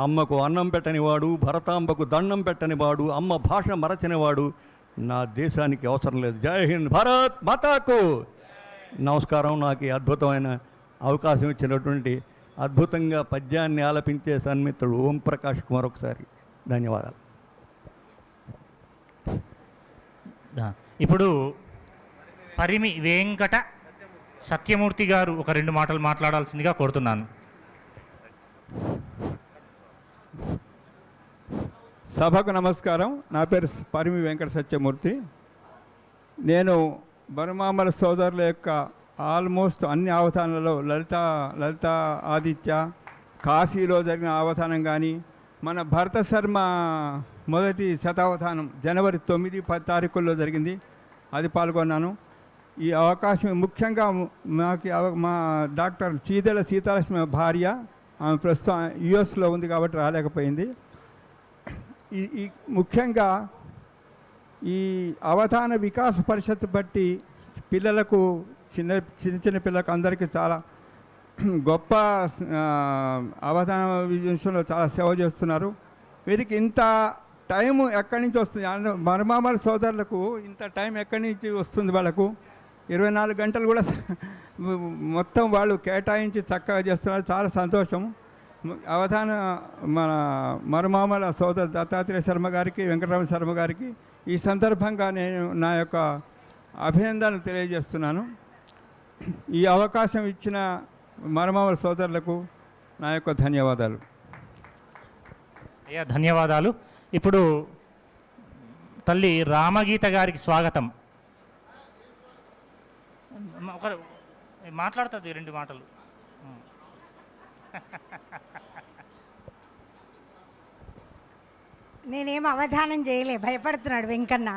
అమ్మకు అన్నం పెట్టనివాడు, భరతాంబకు దండం పెట్టనివాడు, అమ్మ భాష మరచనివాడు నా దేశానికి అవసరం లేదు. జై హింద్, భారత్ మాతాకు నమస్కారం. నాకు ఈ అద్భుతమైన అవకాశం ఇచ్చినటువంటి అద్భుతంగా పద్యాన్ని ఆలపించే సన్మిత్రుడు ఓం ప్రకాష్ కుమార్ ఒకసారి ధన్యవాదాలు. ఇప్పుడు పరిమి వెంకట సత్యమూర్తి గారు ఒక 2 మాటలు మాట్లాడాల్సిందిగా కోరుతున్నాను. సభకు నమస్కారం. నా పేరు పరిమి వెంకట సత్యమూర్తి. నేను బరుమామల సోదరుల యొక్క ఆల్మోస్ట్ అన్ని అవధానాలలో లలిత ఆదిత్య, కాశీలో జరిగిన అవధానం కానీ, మన భరత శర్మ మొదటి శతావధానం జనవరి 9, 10 తారీఖుల్లో జరిగింది, అది పాల్గొన్నాను. ఈ అవకాశం ముఖ్యంగా మా డాక్టర్ చీదెల సీతాలక్ష్మి భార్య, ఆమె ప్రస్తుతం యుఎస్లో ఉంది కాబట్టి రాలేకపోయింది. ఈ ముఖ్యంగా ఈ అవధాన వికాస పరిషత్ బట్టి పిల్లలకు చిన్న పిల్లలకు అందరికీ చాలా గొప్ప అవధాన విషయంలో చాలా సేవ చేస్తున్నారు. వీరికి ఇంత టైం ఎక్కడి నుంచి వస్తుంది? మరమామల సోదరులకు ఇంత టైం ఎక్కడి నుంచి వస్తుంది? వాళ్ళకు 24 గంటలు కూడా మొత్తం వాళ్ళు కేటాయించి చక్కగా చేస్తున్నారు. చాలా సంతోషం. అవధాన మన మరమామల సోదరు దత్తాత్రేయ శర్మ గారికి, వెంకటరామ శర్మ గారికి ఈ సందర్భంగా నేను నా యొక్క అభినందనలు తెలియజేస్తున్నాను. ఈ అవకాశం ఇచ్చిన మరమామల సోదరులకు నా యొక్క ధన్యవాదాలు. అయ్యా ధన్యవాదాలు. ఇప్పుడు తల్లి రామగీత గారికి స్వాగతం. ఒకరు మాట్లాడుతుంది 2 మాటలు. నేనేం అవధానం చేయలే, భయపడుతున్నాడు వెంకన్న.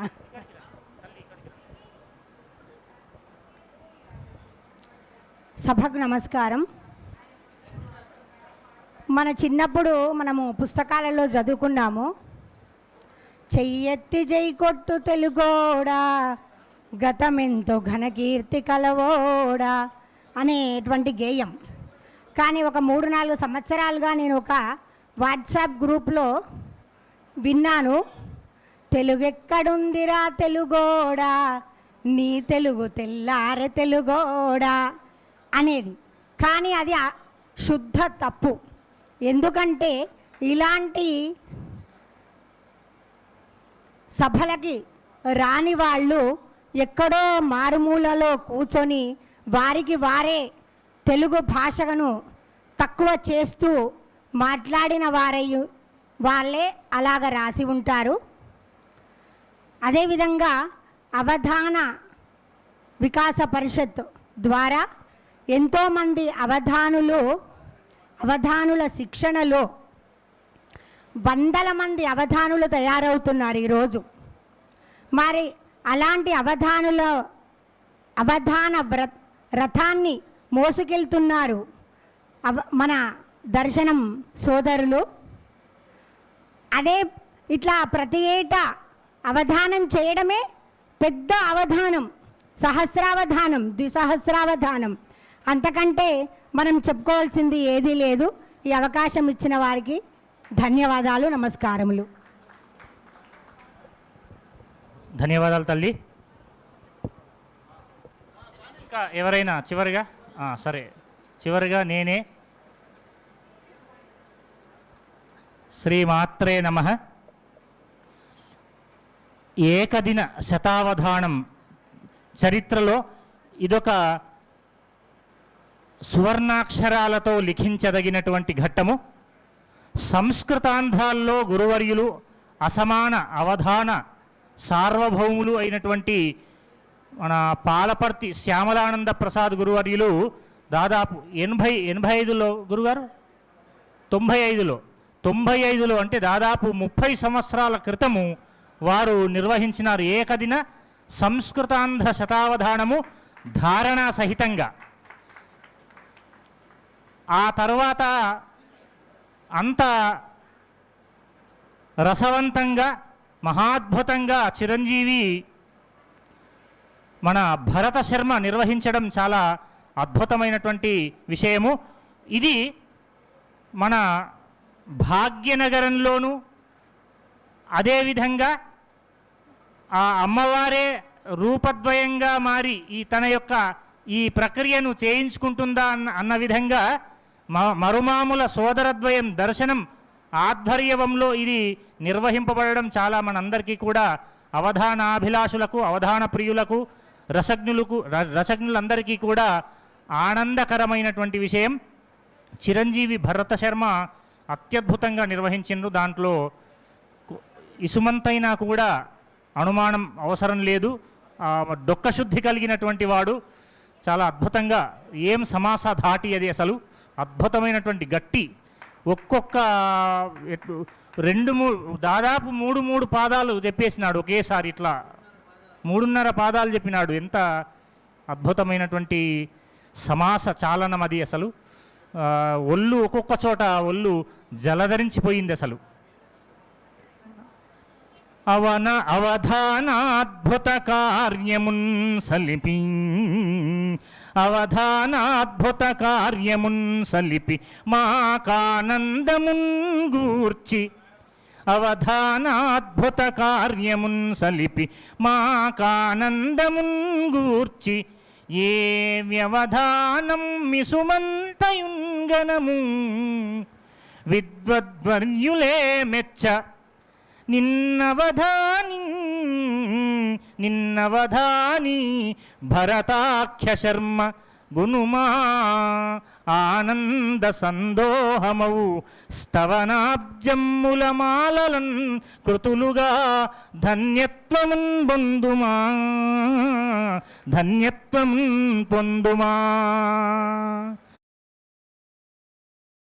సభకు నమస్కారం. మన చిన్నప్పుడు మనము పుస్తకాలలో చదువుకున్నాము, చెయ్యెత్తి జై కొట్టు తెలుగోడా, గతమెంతో ఘనకీర్తి కలవోడా అనేటువంటి గేయం. కానీ ఒక 3-4 సంవత్సరాలుగా నేను ఒక వాట్సాప్ గ్రూప్లో విన్నాను, తెలుగెక్కడుందిరా తెలుగోడా, నీ తెలుగు తెల్లారె తెలుగోడా అనేది. కానీ అది శుద్ధ తప్పు. ఎందుకంటే ఇలాంటి సభలకి రాని వాళ్ళు ఎక్కడో మారుమూలలో కూర్చొని వారికి వారే తెలుగు భాషను తక్కువ చేస్తూ మాట్లాడిన వాళ్ళే అలాగ రాసి ఉంటారు. అదేవిధంగా అవధాన వికాస పరిషత్ ద్వారా ఎంతోమంది అవధానుల శిక్షణలో 100 మంది అవధానులు తయారవుతున్నారు ఈరోజు. మరి అలాంటి అవధాన రథాన్ని మోసుకెళ్తున్నారు మన దర్శనం సోదరులు. అదే ఇట్లా ప్రతి ఏటా అవధానం చేయడమే పెద్ద అవధానం, సహస్రావధానం, ద్విసహస్రావధానం. అంతకంటే మనం చెప్పుకోవాల్సింది ఏదీ లేదు. ఈ అవకాశం ఇచ్చిన వారికి ధన్యవాదాలు, నమస్కారములు. ధన్యవాదాలు తల్లి. ఇంకా ఎవరైనా చివరిగా? సరే, చివరిగా నేనే. శ్రీమాత్రే నమః. ఏకదిన శతావధానం చరిత్రలో ఇదొక సువర్ణాక్షరాలతో లిఖించదగినటువంటి ఘట్టము. సంస్కృతాంధ్రాల్లో గురువర్యులు అసమాన అవధాన సార్వభౌములు అయినటువంటి మన పాలపర్తి శ్యామలానంద ప్రసాద్ గురువర్యులు దాదాపు 85లో గురుగారు 95లో అంటే దాదాపు 30 సంవత్సరాల క్రితము వారు నిర్వహించినారు ఏకదిన సంస్కృతాంధ్ర శతావధానము ధారణా సహితంగా. ఆ తర్వాత అంత రసవంతంగా మహాద్భుతంగా చిరంజీవి మన భరత శర్మ నిర్వహించడం చాలా అద్భుతమైనటువంటి విషయము. ఇది మన భాగ్యనగరంలోనూ అదేవిధంగా ఆ అమ్మవారే రూపద్వయంగా మారి తన యొక్క ఈ ప్రక్రియను చేయించుకుంటుందా అన్న విధంగా మరుమాముల సోదరద్వయం దర్శనం ఆధ్వర్యంలో ఇది నిర్వహింపబడడం చాలా మనందరికీ కూడా అవధానాభిలాషులకు అవధాన ప్రియులకు రసజ్ఞులందరికీ కూడా ఆనందకరమైనటువంటి విషయం. చిరంజీవి భరత శర్మ అత్యద్భుతంగా నిర్వహించిండ్రు. దాంట్లో ఇసుమంతైనా కూడా అనుమానం అవసరం లేదు. డొక్కశుద్ధి కలిగినటువంటి వాడు చాలా అద్భుతంగా ఏం సమాస ధాటి అది అసలు అద్భుతమైనటువంటి గట్టి ఒక్కొక్క 2-3 దాదాపు 3 పాదాలు చెప్పేసినాడు ఒకేసారి. ఇట్లా 3.5 పాదాలు చెప్పినాడు. ఎంత అద్భుతమైనటువంటి సమాస చాలనం అది అసలు. ఒళ్ళు ఒక్కొక్క చోట ఒళ్ళు జలధరించిపోయింది అసలు. అవధానాద్భుత కార్యమున్ సలిపి అవధానాద్భుత కార్యమున్ సలిపి మాకానందమున్ గూర్చి అవధానాద్భుత కార్యమున్ సలిపి మాకానందమున్ గూర్చి ఏ వ్యవధానం మిసుమంతయుంగనము విద్వద్వర్యులే మెచ్చ నిన్నవధాని భరతాఖ్య శర్మ గునుమా ఆనంద సందోహమౌ స్తవనాబ్జమ్ములమాలలన్ కృతులుగా ధన్యత్వమున్ పొందుమా